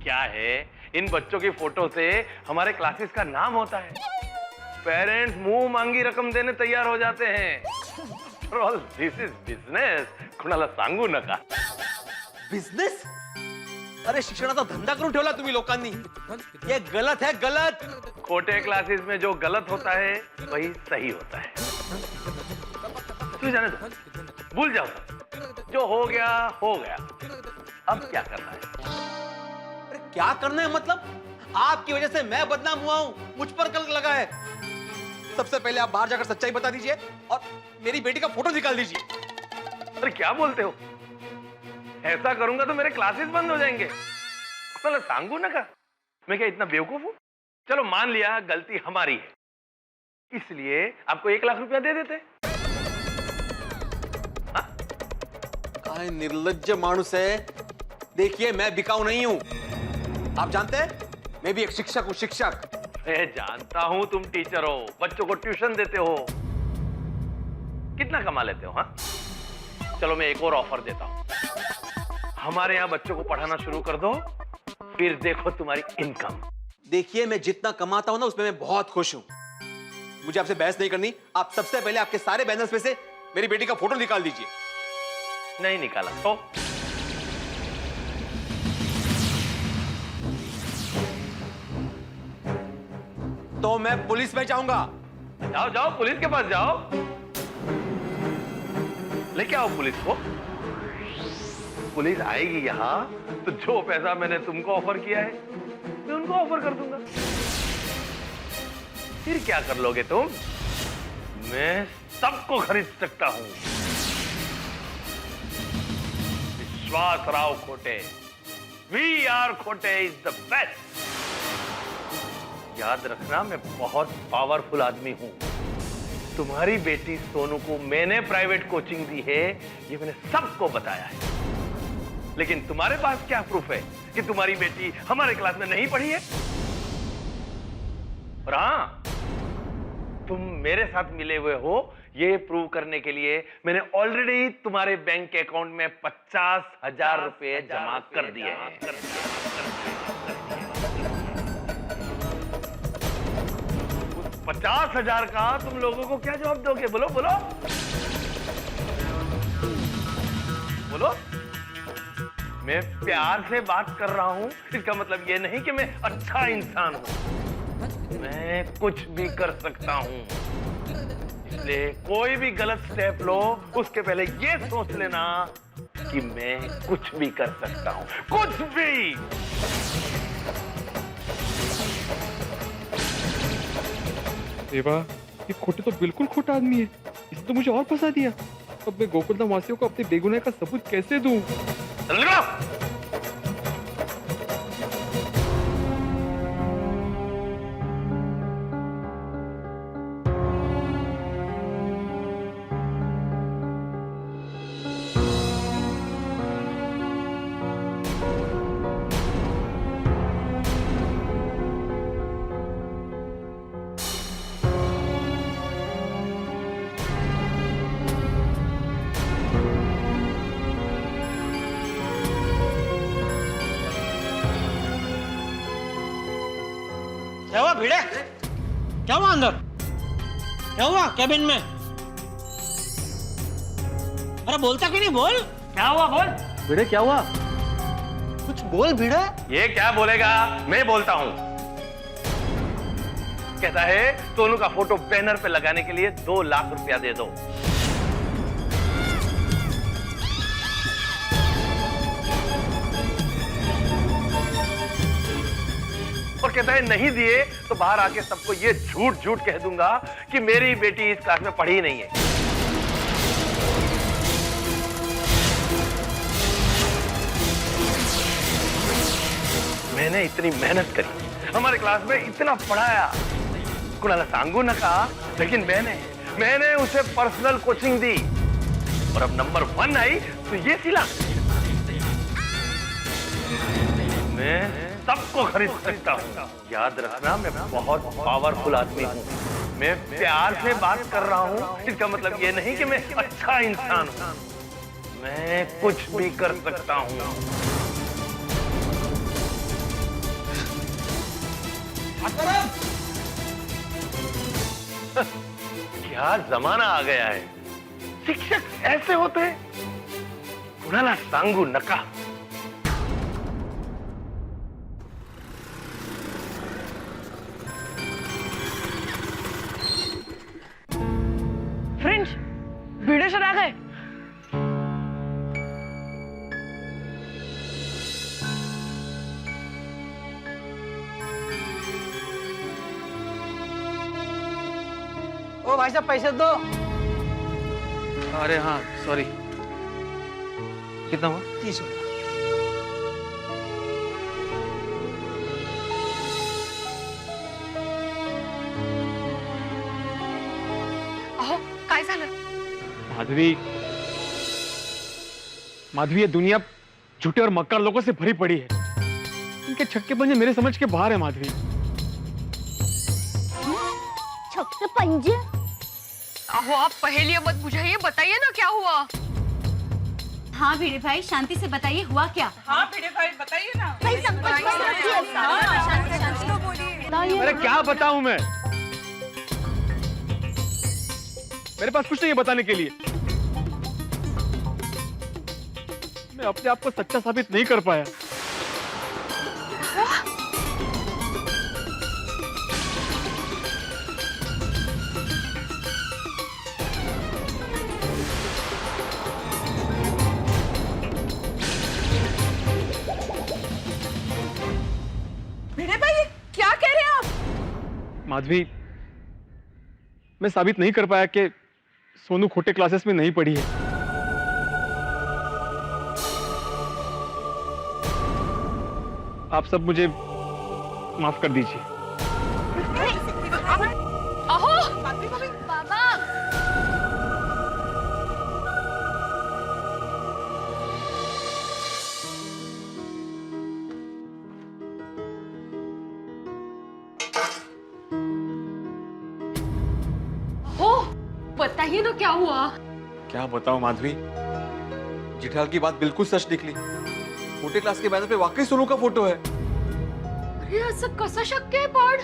क्या है, इन बच्चों की फोटो से हमारे क्लासेस का नाम होता है। पेरेंट्स मुंह मांगी रकम देने तैयार हो जाते हैं। All this is business. कुणाला सांगू नका। बिजनेस? अरे शिक्षणाचा धंदा करून ठेवला तुम्ही लोकांनी। ये गलत है, गलत। खोटे क्लासेस में जो गलत होता है वही सही होता है। तू जाने दो, भूल जाओ, जो हो गया हो गया। अब क्या करना है? अरे क्या करना है मतलब? आपकी वजह से मैं बदनाम हुआ हूं, मुझ पर कलंक लगा है। सबसे पहले आप बाहर जाकर सच्चाई बता दीजिए और मेरी बेटी का फोटो निकाल दीजिए। अरे क्या बोलते हो? ऐसा करूंगा तो मेरे क्लासेस बंद हो जाएंगे। मतलब सांगू ना का, मैं क्या इतना बेवकूफ हूं? चलो मान लिया गलती हमारी है, इसलिए आपको 1 लाख रुपया दे देते। काय निर्लज्ज मानुस है। देखिए मैं बिकाऊ नहीं हूं, आप जानते हैं मैं भी एक शिक्षक हूं, शिक्षक। मैं जानता हूं तुम टीचर हो, बच्चों को ट्यूशन देते हो। कितना कमा लेते हो? हाँ चलो मैं एक और ऑफर देता हूं, हमारे यहाँ बच्चों को पढ़ाना शुरू कर दो, फिर देखो तुम्हारी इनकम। देखिए मैं जितना कमाता हूं ना उसमें मैं बहुत खुश हूं। मुझे आपसे बहस नहीं करनी। आप सबसे पहले आपके सारे बैलेंस में से मेरी बेटी का फोटो निकाल दीजिए। नहीं निकाला तो मैं पुलिस में जाऊंगा। जाओ जाओ, पुलिस के पास जाओ, लेके आओ पुलिस को। पुलिस आएगी यहाँ तो जो पैसा मैंने तुमको ऑफर किया है मैं उनको ऑफर कर दूंगा। फिर क्या कर लोगे तुम? मैं सबको खरीद सकता हूं। विश्वास राव खोटे, वी आर खोटे इज द बेस्ट। याद रखना मैं बहुत पावरफुल आदमी हूं। तुम्हारी बेटी सोनू को मैंने प्राइवेट कोचिंग दी है, ये मैंने सबको बताया है। लेकिन तुम्हारे पास क्या प्रूफ है कि तुम्हारी बेटी हमारे क्लास में नहीं पढ़ी है? और हाँ, तुम मेरे साथ मिले हुए हो ये प्रूव करने के लिए मैंने ऑलरेडी तुम्हारे बैंक के अकाउंट में 50,000 रुपए जमा कर दिए हैं। 50,000 का तुम लोगों को क्या जवाब दोगे? बोलो बोलो बोलो। मैं प्यार से बात कर रहा हूं, इसका मतलब ये नहीं कि मैं अच्छा इंसान हूं। मैं कुछ भी कर सकता हूं, इसलिए कोई भी गलत स्टेप लो उसके पहले ये सोच लेना कि मैं कुछ भी कर सकता हूं, कुछ भी। देवा, ये खोटे तो बिल्कुल खोटा आदमी है। इसने तो मुझे और फंसा दिया। अब मैं गोकुलधाम वासियों को अपने बेगुनाह का सबूत कैसे दूं? क्या हुआ भिड़े? क्या हुआ अंदर? क्या हुआ कैबिन में? अरे बोलता क्यों नहीं? बोल। क्या हुआ? बोल। भिड़े क्या हुआ? कुछ बोल भिड़े। ये क्या बोलेगा? मैं बोलता हूं। कहता है सोनू का फोटो बैनर पे लगाने के लिए 2 लाख रुपया दे दो। और कहता है नहीं दिए तो बाहर आके सबको ये झूठ झूठ कह दूंगा कि मेरी बेटी इस क्लास में पढ़ी नहीं है। मैंने इतनी मेहनत करी, हमारे क्लास में इतना पढ़ाया, कुणाला सांगू न कहा, लेकिन मैंने उसे पर्सनल कोचिंग दी और अब नंबर 1 आई तो ये सिला। मैं सबको खरीद सकता हूँ। याद रखना मैं बहुत पावरफुल आदमी हूँ। मैं प्यार से बात कर रहा हूँ, इसका मतलब ये नहीं कि मैं अच्छा इंसान हूँ। मैं कुछ भी कर सकता हूँ। क्या जमाना आ गया है, शिक्षक ऐसे होते हैं। कुणाला सांगू नका। फ्रेंड्स, भिड़े सर आ गए। ओ भाई साहब पैसे दो। अरे हाँ सॉरी। कितना हुआ? 30 रुपया। अहो काय झालं? माधवी, ये दुनिया झूठे और मक्कार लोगों से भरी पड़ी है। इनके छक्के पंजे मेरे समझ के बाहर है माधवी। छक्के पंजे? अहो आप पहेलियां मत बुझाइए, बताइए ना क्या हुआ? हाँ भिड़े भाई, शांति से बताइए हुआ क्या? हाँ भिड़े भाई बताइए ना। अरे क्या बताऊं मैं? मेरे पास कुछ नहीं है बताने के लिए। मैं अपने आप को सच्चा साबित नहीं कर पाया। भिड़े भाई ये क्या कह रहे हैं आप? माधवी, मैं साबित नहीं कर पाया कि सोनू खोटे क्लासेस में नहीं पढ़ी है। आप सब मुझे माफ कर दीजिए। अहो बाबा, बताइए ना क्या हुआ। क्या बताऊं माधवी, जेठालाल की बात बिल्कुल सच निकली। छोटे क्लास के बैनर पे वाकई सोनू का फोटो है। अरे असं कसं शक्य आहे पण?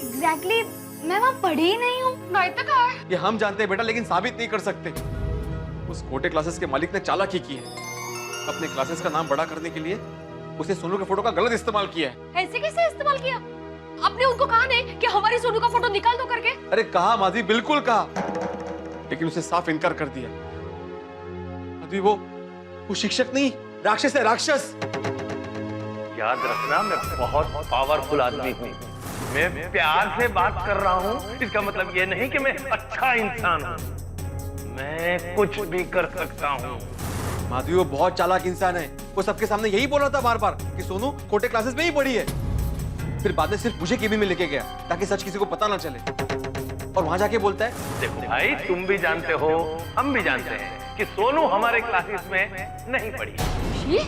एग्जैक्टली मैं वहाँ पढ़ी ही नहीं हूँ। नाही तर काय? ये हम जानते हैं बेटा, लेकिन साबित नहीं कर सकते। उस छोटे क्लासेस के मालिक ने चालाकी की है। अपने क्लासेस का नाम बड़ा करने के लिए उसने सोनू के फोटो का गलत इस्तेमाल किया है। ऐसे कैसे इस्तेमाल किया? आपने उनको कहा नहीं कि हमारी सोनू का फोटो निकाल दो करके? अरे कहा माधवी, बिल्कुल कहा, लेकिन उसे साफ इनकार कर दिया। माधवी वो शिक्षक नहीं, राक्षस है, राक्षस। याद रखना, मैं बहुत पावरफुल आदमी हूँ। मैं प्यार से बात कर रहा हूँ, इसका मतलब ये नहीं कि मैं अच्छा इंसान हूँ। मैं कुछ भी कर सकता हूँ। माधवी वो बहुत चालाक इंसान है। वो सबके सामने यही बोल रहा था बार बार कि सोनू छोटे क्लासेस में ही पढ़ी है। फिर बाद में सिर्फ मुझे केबिन में लेके गया ताकि सच किसी को पता ना चले। और वहां जाके बोलता है, देखो भाई, तुम भी जानते हो, हम भी जानते हैं कि सोनू हमारे क्लासेस में नहीं पढ़ी। ये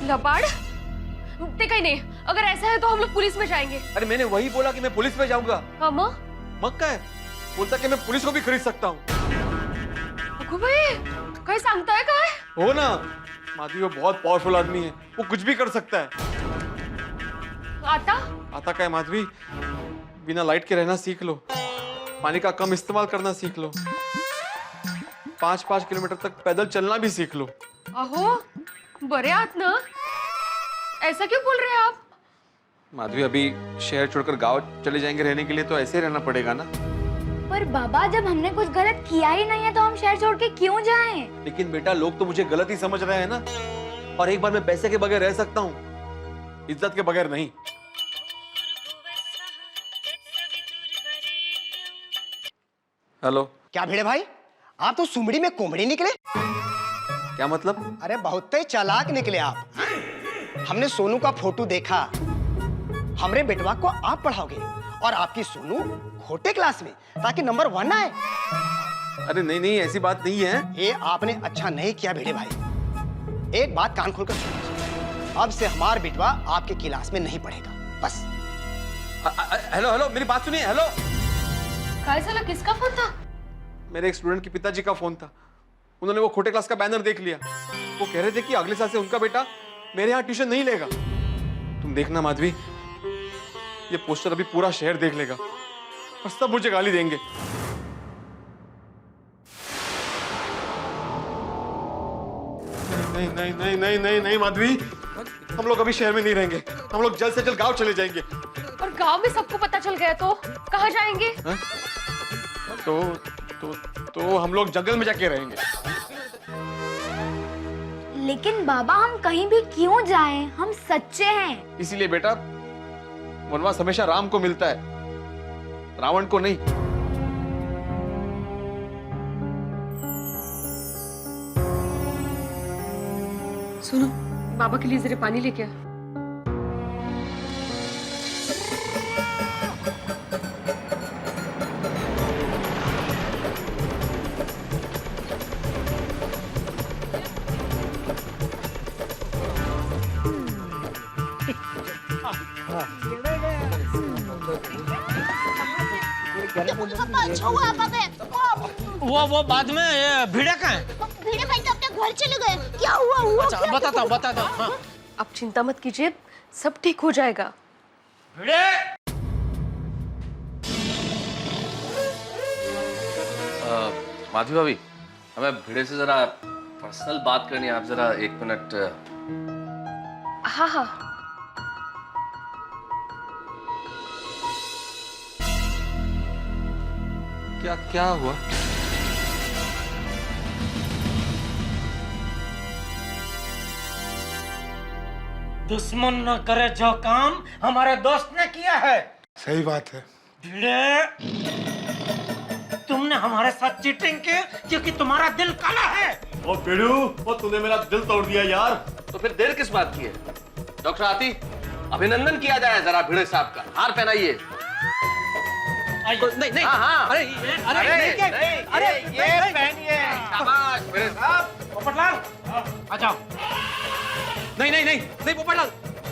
लबाड़? ते कहीं नहीं, अगर ऐसा है तो हम लोग पुलिस में जाएंगे। अरे मैंने वही बोला कि मैं पुलिस में जाऊंगा। हाँ माँ? मक्का है, बोलता कि मैं पुलिस को भी खरीद सकता हूँ। अगो भाई, कहीं सांगता है काय? हो ना माधवी, वो बहुत पावरफुल आदमी है, वो कुछ भी कर सकता है। आता क्या है माधवी, बिना लाइट के रहना सीख लो, पानी का कम इस्तेमाल करना सीख लो, 5-5 किलोमीटर तक पैदल चलना भी सीख लो। अहो बरे आहात ना? ऐसा क्यों बोल रहे हैं आप? माधवी, अभी शहर छोड़कर गांव चले जाएंगे रहने के लिए, तो ऐसे ही रहना पड़ेगा ना। पर बाबा, जब हमने कुछ गलत किया ही नहीं है तो हम शहर छोड़ के क्यों जाएं? लेकिन बेटा, लोग तो मुझे गलत ही समझ रहे हैं ना। और एक बार मैं पैसे के बगैर रह सकता हूँ, इज्जत के बगैर नहीं। हेलो। क्या भिड़े भाई, आप तो सुमड़ी में कोमड़ी निकले। क्या मतलब? अरे बहुत ही चालाक निकले आप। हमने सोनू का फोटो देखा, हमरे बेटवा को आप पढ़ाओगे और आपकी सोनू छोटे क्लास में, ताकि नंबर 1 आए। अरे नहीं नहीं, ऐसी बात नहीं है। ये आपने अच्छा नहीं किया भिड़े भाई। एक बात कान खोलकर सुनिए, अब से हमारा बेटवा आपके क्लास में नहीं पढ़ेगा, बस। हेलो हेलो, मेरी बात सुनिए। हेलो। काय झालं? किसका फोन था? मेरे एक स्टूडेंट के पिताजी का फोन था। उन्होंने वो छोटे क्लास का बैनर देख लिया। वो कह रहे थे कि अगले साल से उनका बेटा मेरे यहाँ ट्यूशन नहीं लेगा। तुम देखना माधवी, ये पोस्टर अभी पूरा शहर देख लेगा और सब मुझे गाली देंगे। नहीं नहीं नहीं नहीं नहीं नहीं माधवी, हम लोग अभी शहर में नहीं रहेंगे। हम लोग जल्द से जल्द गांव चले जाएंगे। और गांव में सबको पता चल गया तो कहाँ जाएंगे? तो हम लोग जंगल में जाके रहेंगे। लेकिन बाबा, हम कहीं भी क्यों जाएं? हम सच्चे हैं। इसीलिए बेटा, वनवास हमेशा राम को मिलता है, रावण को नहीं। सुनो, बाबा के लिए जरा पानी लेके आ। अच्छा हुआ आप आ गए। वो बाद में, ये भिड़े कहाँ है? भिड़े भाई तो अपने घर चले गए। क्या हुआ? अच्छा, बताता हूँ। हाँ। आप चिंता मत कीजिए, सब ठीक हो जाएगा। भिड़े! माधवी भाभी, हमें भिड़े से जरा पर्सनल बात करनी है। आप जरा 1 मिनट। हाँ हाँ। क्या हुआ? दुश्मन न करे जो काम हमारे दोस्त ने किया है। सही बात है। भिड़े, तुमने हमारे साथ चीटिंग की क्योंकि तुम्हारा दिल काला है। ओ पेड़ू, वो तूने मेरा दिल तोड़ दिया यार। तो फिर देर किस बात की है? डॉक्टर आती, अभिनंदन किया जाए जरा भिड़े साहब का। हार पहनाइए। नहीं नहीं, हाँ। अरे ये पहनिए। शाबाश भिड़े साहब। पोपटलाल, आ जाओ। नहीं पोपटलाल,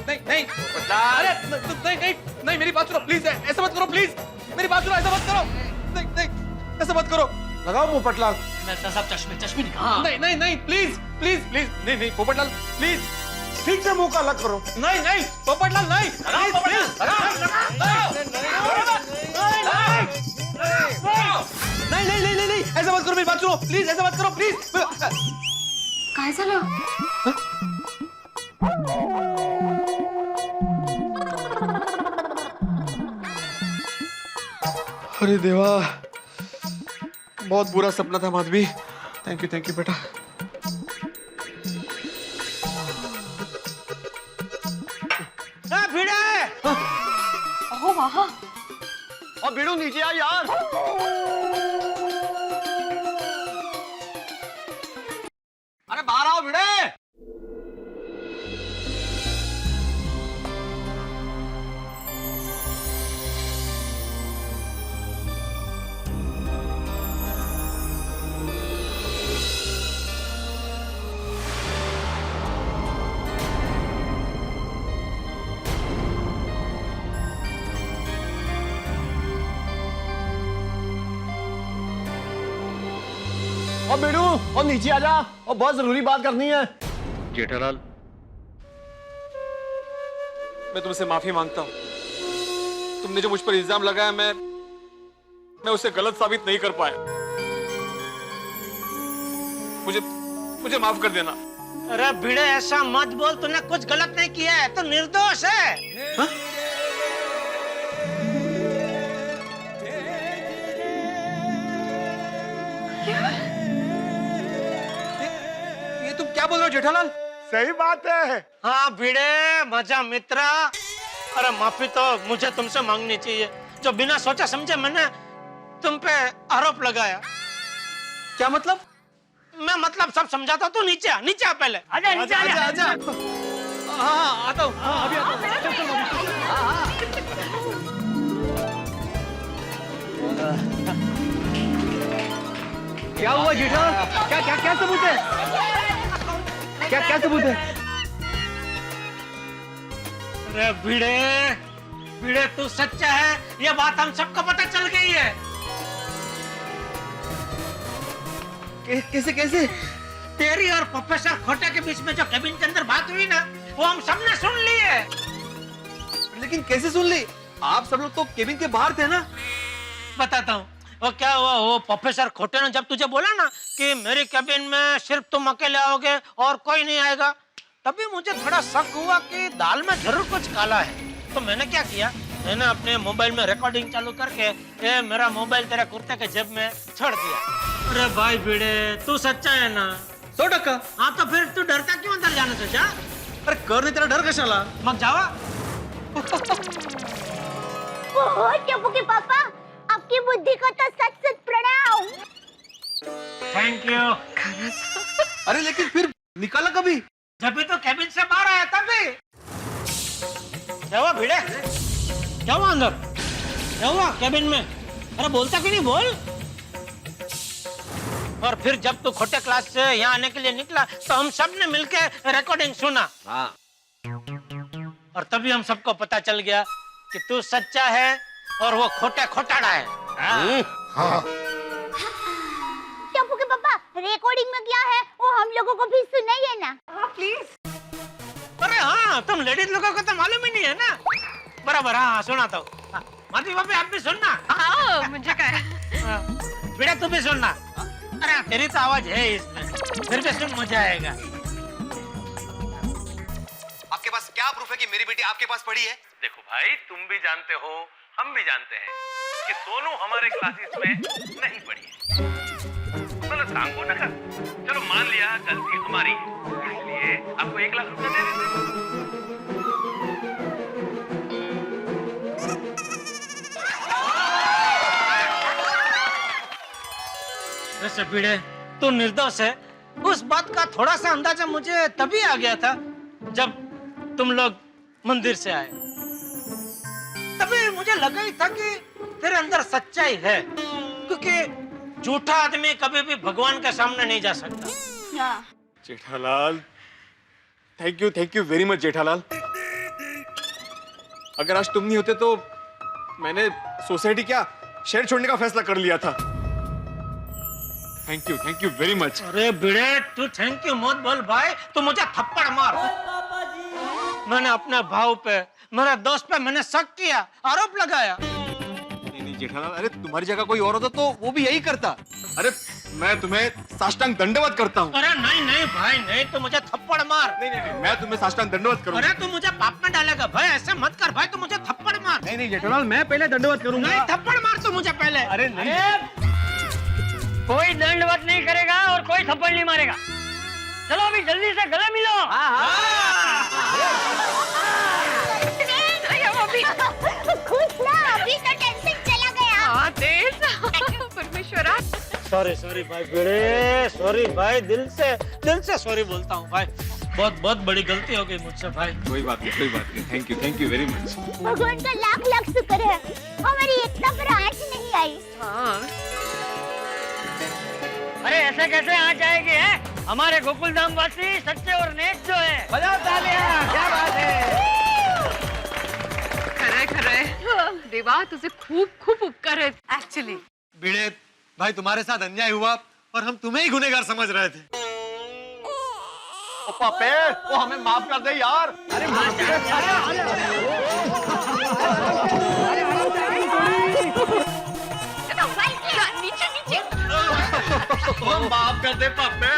नहीं पोपटलाल। अरे नहीं, मेरी बात सुनो प्लीज। ऐसा मत करो प्लीज, मेरी बात सुनो, ऐसा मत करो। नहीं ऐसा मत करो। लगाओ पोपटलाल। साहब चश्मे चश्मे निकाल। नहीं नहीं नहीं प्लीज प्लीज प्लीज नहीं नहीं पोपटलाल प्लीज ठीक से मुंह का अलग करो। नहीं नहीं पोपटलाल नहीं प्लीज प्लीज नहीं नहीं नहीं नहीं ऐसा मत करो मेरी बात सुनो प्लीज ऐसा मत करो प्लीज काय झालं? अरे देवा बहुत बुरा सपना था माधवी थैंक यू बेटा भिड़े अहो वहाँ और भिड़ू नीचे आ यार। अरे बाहर आओ भिड़े। और बेड़ू और नीचे आ जा और बहुत जरूरी बात करनी है। जेठालाल मैं तुमसे माफी मांगता हूं तुमने जो मुझ पर इल्जाम लगाया मैं उसे गलत साबित नहीं कर पाया मुझे माफ कर देना। अरे भिड़े ऐसा मत बोल तूने कुछ गलत नहीं किया है तो निर्दोष है। हा? ये तुम क्या बोल रहे हो जेठालाल? सही बात है। हाँ भिड़े मजा मित्रा। अरे माफी तो मुझे तुमसे मांगनी चाहिए जो बिना सोचा समझे मैंने तुम पे आरोप लगाया। क्या मतलब? मैं मतलब सब समझाता तू नीचे आ पहले। आजा नीचे आजा। हाँ आता हूँ अभी आता हूँ। क्या हुआ जेठा? क्या क्या क्या सबूत है? क्या सबूत है? अरे भिड़े तू सच्चा है ये बात हम सबको पता चल गई है। कैसे? तेरी और प्रोफेसर खोटे के बीच में जो केबिन के अंदर बात हुई ना वो हम सबने सुन ली है। लेकिन कैसे सुन ली? आप सब लोग तो केबिन के बाहर थे ना? बताता हूँ वो क्या हुआ। वो प्रोफेसर खोटे ने जब तुझे बोला ना कि मेरी केबिन में सिर्फ तुम अकेले आओगे और कोई नहीं आएगा तभी मुझे थोड़ा शक हुआ कि दाल में जरूर कुछ काला है। तो मैंने क्या किया मैंने अपने मोबाइल में रिकॉर्डिंग चालू करके मेरा मोबाइल तेरे कुर्ते के जेब में छोड़ दिया। अरे भाई भिड़े तू सच्चा है ना? 100%। हाँ तो फिर तू डरता क्यों अंदर जाने से? जा अरे कर नहीं तेरा डर कशाला? मग जावा। ओहो टप्पू के पापा आपकी बुद्धि को तो सच प्रणाम। Thank you. अरे लेकिन फिर निकाला कभी? जब भी तो केबिन से बाहर आया तभी। क्या हुआ भिड़े? क्या हुआ अंदर? क्या हुआ केबिन में? अरे बोलता क्यों नहीं बोल। और फिर जब तू खोटे क्लास से यहाँ आने के लिए निकला तो हम सब ने मिलके रिकॉर्डिंग सुना। हाँ। और तभी हम सबको पता चल गया कि तू सच्चा है और वो खोटाड़ा है। हाँ। टप्पू के पापा रिकॉर्डिंग में क्या है वो हम लोगों को भी सुनाइए ना। हाँ प्लीज। अरे हाँ तुम लेडीज लोगों को तो मालूम ही नहीं है ना। बराबर हाँ सुनाता हूँ। माधवी भाभी आप भी सुनना। हाँ मुझे क्या है? बेटा तू भी सुनना। अरे तेरी तो आवाज है इसमें फिर भी सुन मजा आएगा। आपके पास क्या प्रूफ है कि मेरी बेटी आपके पास पढ़ी है? देखो भाई तुम भी जानते हो हम भी जानते हैं कि सोनू हमारे क्लासेस में नहीं पढ़ी है। मतलब सांगो ना कर। चलो मान लिया गलती हमारी है इसलिए आपको 1 लाख रुपए दे देते। वैसे भिड़े तू निर्दोष है उस बात का थोड़ा सा अंदाजा मुझे तभी आ गया था जब तुम लोग मंदिर से आए। तभी मुझे लगा ही था कि तेरे अंदर सच्चाई है क्योंकि झूठा आदमी कभी भी भगवान के सामने नहीं जा सकता। Jethalal thank you very much Jethalal. अगर आज तुम नहीं होते तो मैंने सोसाइटी क्या शहर छोड़ने का फैसला कर लिया था। Thank you very much. अरे भिड़े तू थैंक यू मत बोल भाई, तू मुझे थप्पड़ मार। मैंने अपने भाव पे, मेरे दोस्त पे मैंने शक किया, आरोप लगाया। नहीं जेठालाल, अरे तुम्हारी जगह कोई और होता तो वो भी यही करता। अरे मैं तुम्हें साष्टांग दंडवत करता हूँ। अरे नहीं भाई नहीं, तू मुझे थप्पड़ मार। नहीं मैं तुम्हें साष्टांग दंडवत करूँगा। अरे तू मुझे पाप में डालेगा भाई, ऐसे मत कर भाई, तू मुझे थप्पड़ मार। नहीं जेठालाल, मैं पहले दंडवत करूंगा। नहीं थप्पड़ मार तू मुझे पहले। अरे नहीं, कोई दंडवत नहीं करेगा और कोई थप्पड़ नहीं मारेगा। चलो अभी जल्दी से गले मिलो। खुश ना, अभी तो टेंशन चला गया। परमेश्वरा सॉरी भाई भिड़े, सॉरी भाई, दिल से सॉरी बोलता हूँ भाई, बहुत बड़ी गलती हो गई मुझसे भाई। कोई बात नहीं। Thank you very much. भगवान का लाख शुक्र है, हमारी इतना बड़ा आँच नहीं आई। अरे ऐसे कैसे आ जाएंगे हैं? हमारे गोकुल धाम वासी सच्चे और नेक जो है। बजाओ तालियां, क्या बात है। खरे देवा तुझे खूप उपकार है। एक्चुअली भिड़े भाई, तुम्हारे साथ अन्याय हुआ और हम तुम्हें ही गुनहगार समझ रहे थे। पापे, वो हमें माफ कर दे यार। अरे नीचे माफ कर दे पापे।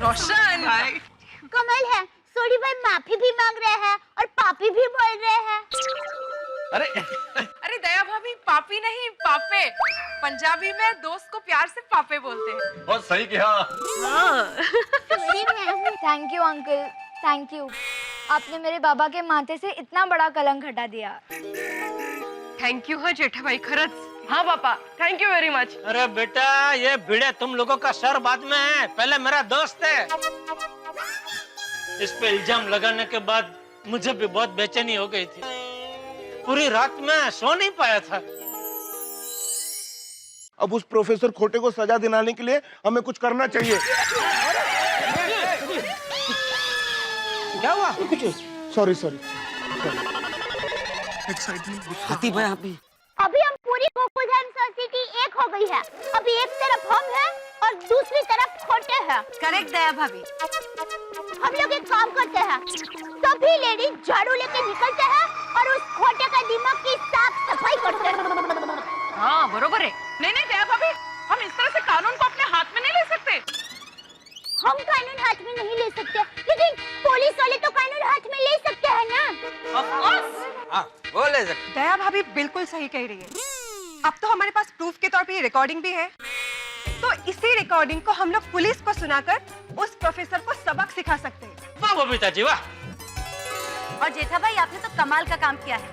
रोशन कमल है, सोडी भाई माफी भी मांग रहे हैं और पापी भी बोल रहे हैं। अरे दया भाभी पापी नहीं पापे, पंजाबी में दोस्त को प्यार से पापे बोलते हैं। बहुत सही कहा। Thank you uncle, thank you. आपने मेरे बाबा के माथे से इतना बड़ा कलंक हटा दिया। थैंक यू हाँ जेठा भाई, खरंच। हाँ पापा, थैंक यू वेरी मच। अरे बेटा ये भिड़े तुम लोगों का सर बाद में है, पहले मेरा दोस्त है। इस पे इल्जाम लगाने के बाद मुझे भी बहुत बेचैनी हो गई थी, पूरी रात में सो नहीं पाया था। अब उस प्रोफेसर खोटे को सजा दिलाने के लिए हमें कुछ करना चाहिए। क्या हुआ? सॉरी हाथी भाई आप भी। अभी हम पूरी गोकुलधाम सोसाइटी एक हो गई है। अभी एक तरफ हम हैं और दूसरी तरफ खोटे हैं। करेक्ट दया भाभी। हम लोग एक काम करते हैं, सभी लेडीज झाड़ू लेके निकलते हैं और उस खोटे का दिमाग की साफ सफाई करते हैं। हाँ बरोबर है। नहीं दया भाभी, हम इस तरह से कानून को अपने हाथ में नहीं ले सकते। हम कानून हाथ में नहीं ले सकते, लेकिन पुलिस वाले तो कानून हाथ में ले सकते हैं ना। Of course। वो ले सकते। दया भाभी बिल्कुल सही कह रही है। अब तो हमारे पास प्रूफ के तौर पे ये रिकॉर्डिंग भी है, तो इसी रिकॉर्डिंग को हम लोग पुलिस को सुनाकर उस प्रोफेसर को सबक सिखा सकते हैं। वाह बबीता जी वाह। और जेठा भाई आपने तो कमाल का काम किया है।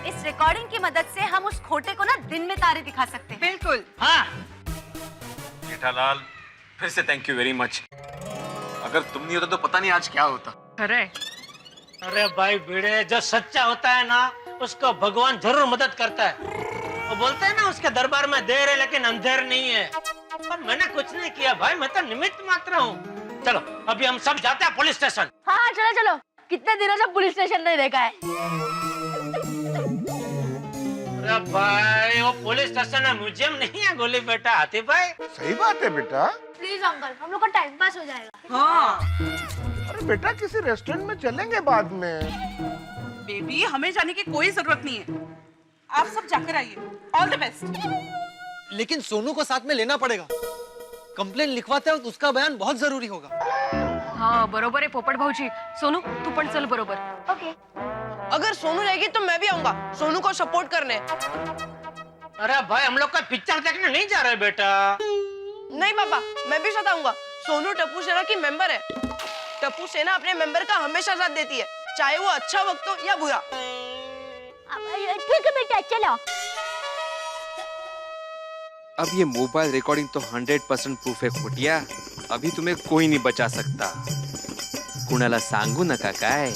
इस रिकॉर्डिंग की मदद से हम उस खोटे को ना दिन में तारे दिखा सकते हैं। बिल्कुल। हाँ जेठालाल, फिर से थैंक यू वेरी मच। अगर तुम नहीं होता तो पता नहीं आज क्या होता। अरे भाई भिड़े, जो सच्चा होता है ना उसको भगवान जरूर मदद करता है। वो बोलते हैं ना उसके दरबार में देर है लेकिन अंधेर नहीं है। और मैंने कुछ नहीं किया भाई, मैं तो निमित्त मात्र हूँ। चलो अभी हम सब जाते हैं पुलिस स्टेशन। हाँ चलो, कितने दिनों से पुलिस स्टेशन नहीं देखा है। अरे भाई वो पुलिस स्टेशन है, म्यूजियम नहीं है गोली बेटा। हाथी भाई सही बात है बेटा। प्लीज अंकल, हम लोग का टाइम पास हो जाएगा। हाँ अरे बेटा किसी रेस्टोरेंट में चलेंगे बाद में। बेबी, हमें जाने की कोई जरूरत नहीं है, आप सब जाकर आइए। All the best. लेकिन सोनू को साथ में लेना पड़ेगा। कंप्लेन लिखवाते वक्त उसका बयान बहुत जरूरी होगा। हाँ बरोबर है पोपट भाऊजी। सोनू तू पण चल बरोबर। ओके। अगर सोनू रहेगी तो मैं भी आऊंगा सोनू को सपोर्ट करने। अरे भाई हम लोग का पिक्चर देखने नहीं जा रहे बेटा। नहीं पापा, मैं भी साथ आऊंगा। सोनू टप्पू सेना की मेंबर है। टप्पू सेना अपने मेंबर का हमेशा साथ देती है, चाहे वो अच्छा वक्त हो या बुरा। ठीक है बेटा, चलो। अब ये मोबाइल रिकॉर्डिंग तो 100% प्रूफ है खोटिया। अभी तुम्हें कोई नहीं बचा सकता। कुणाला सांगू नका काय।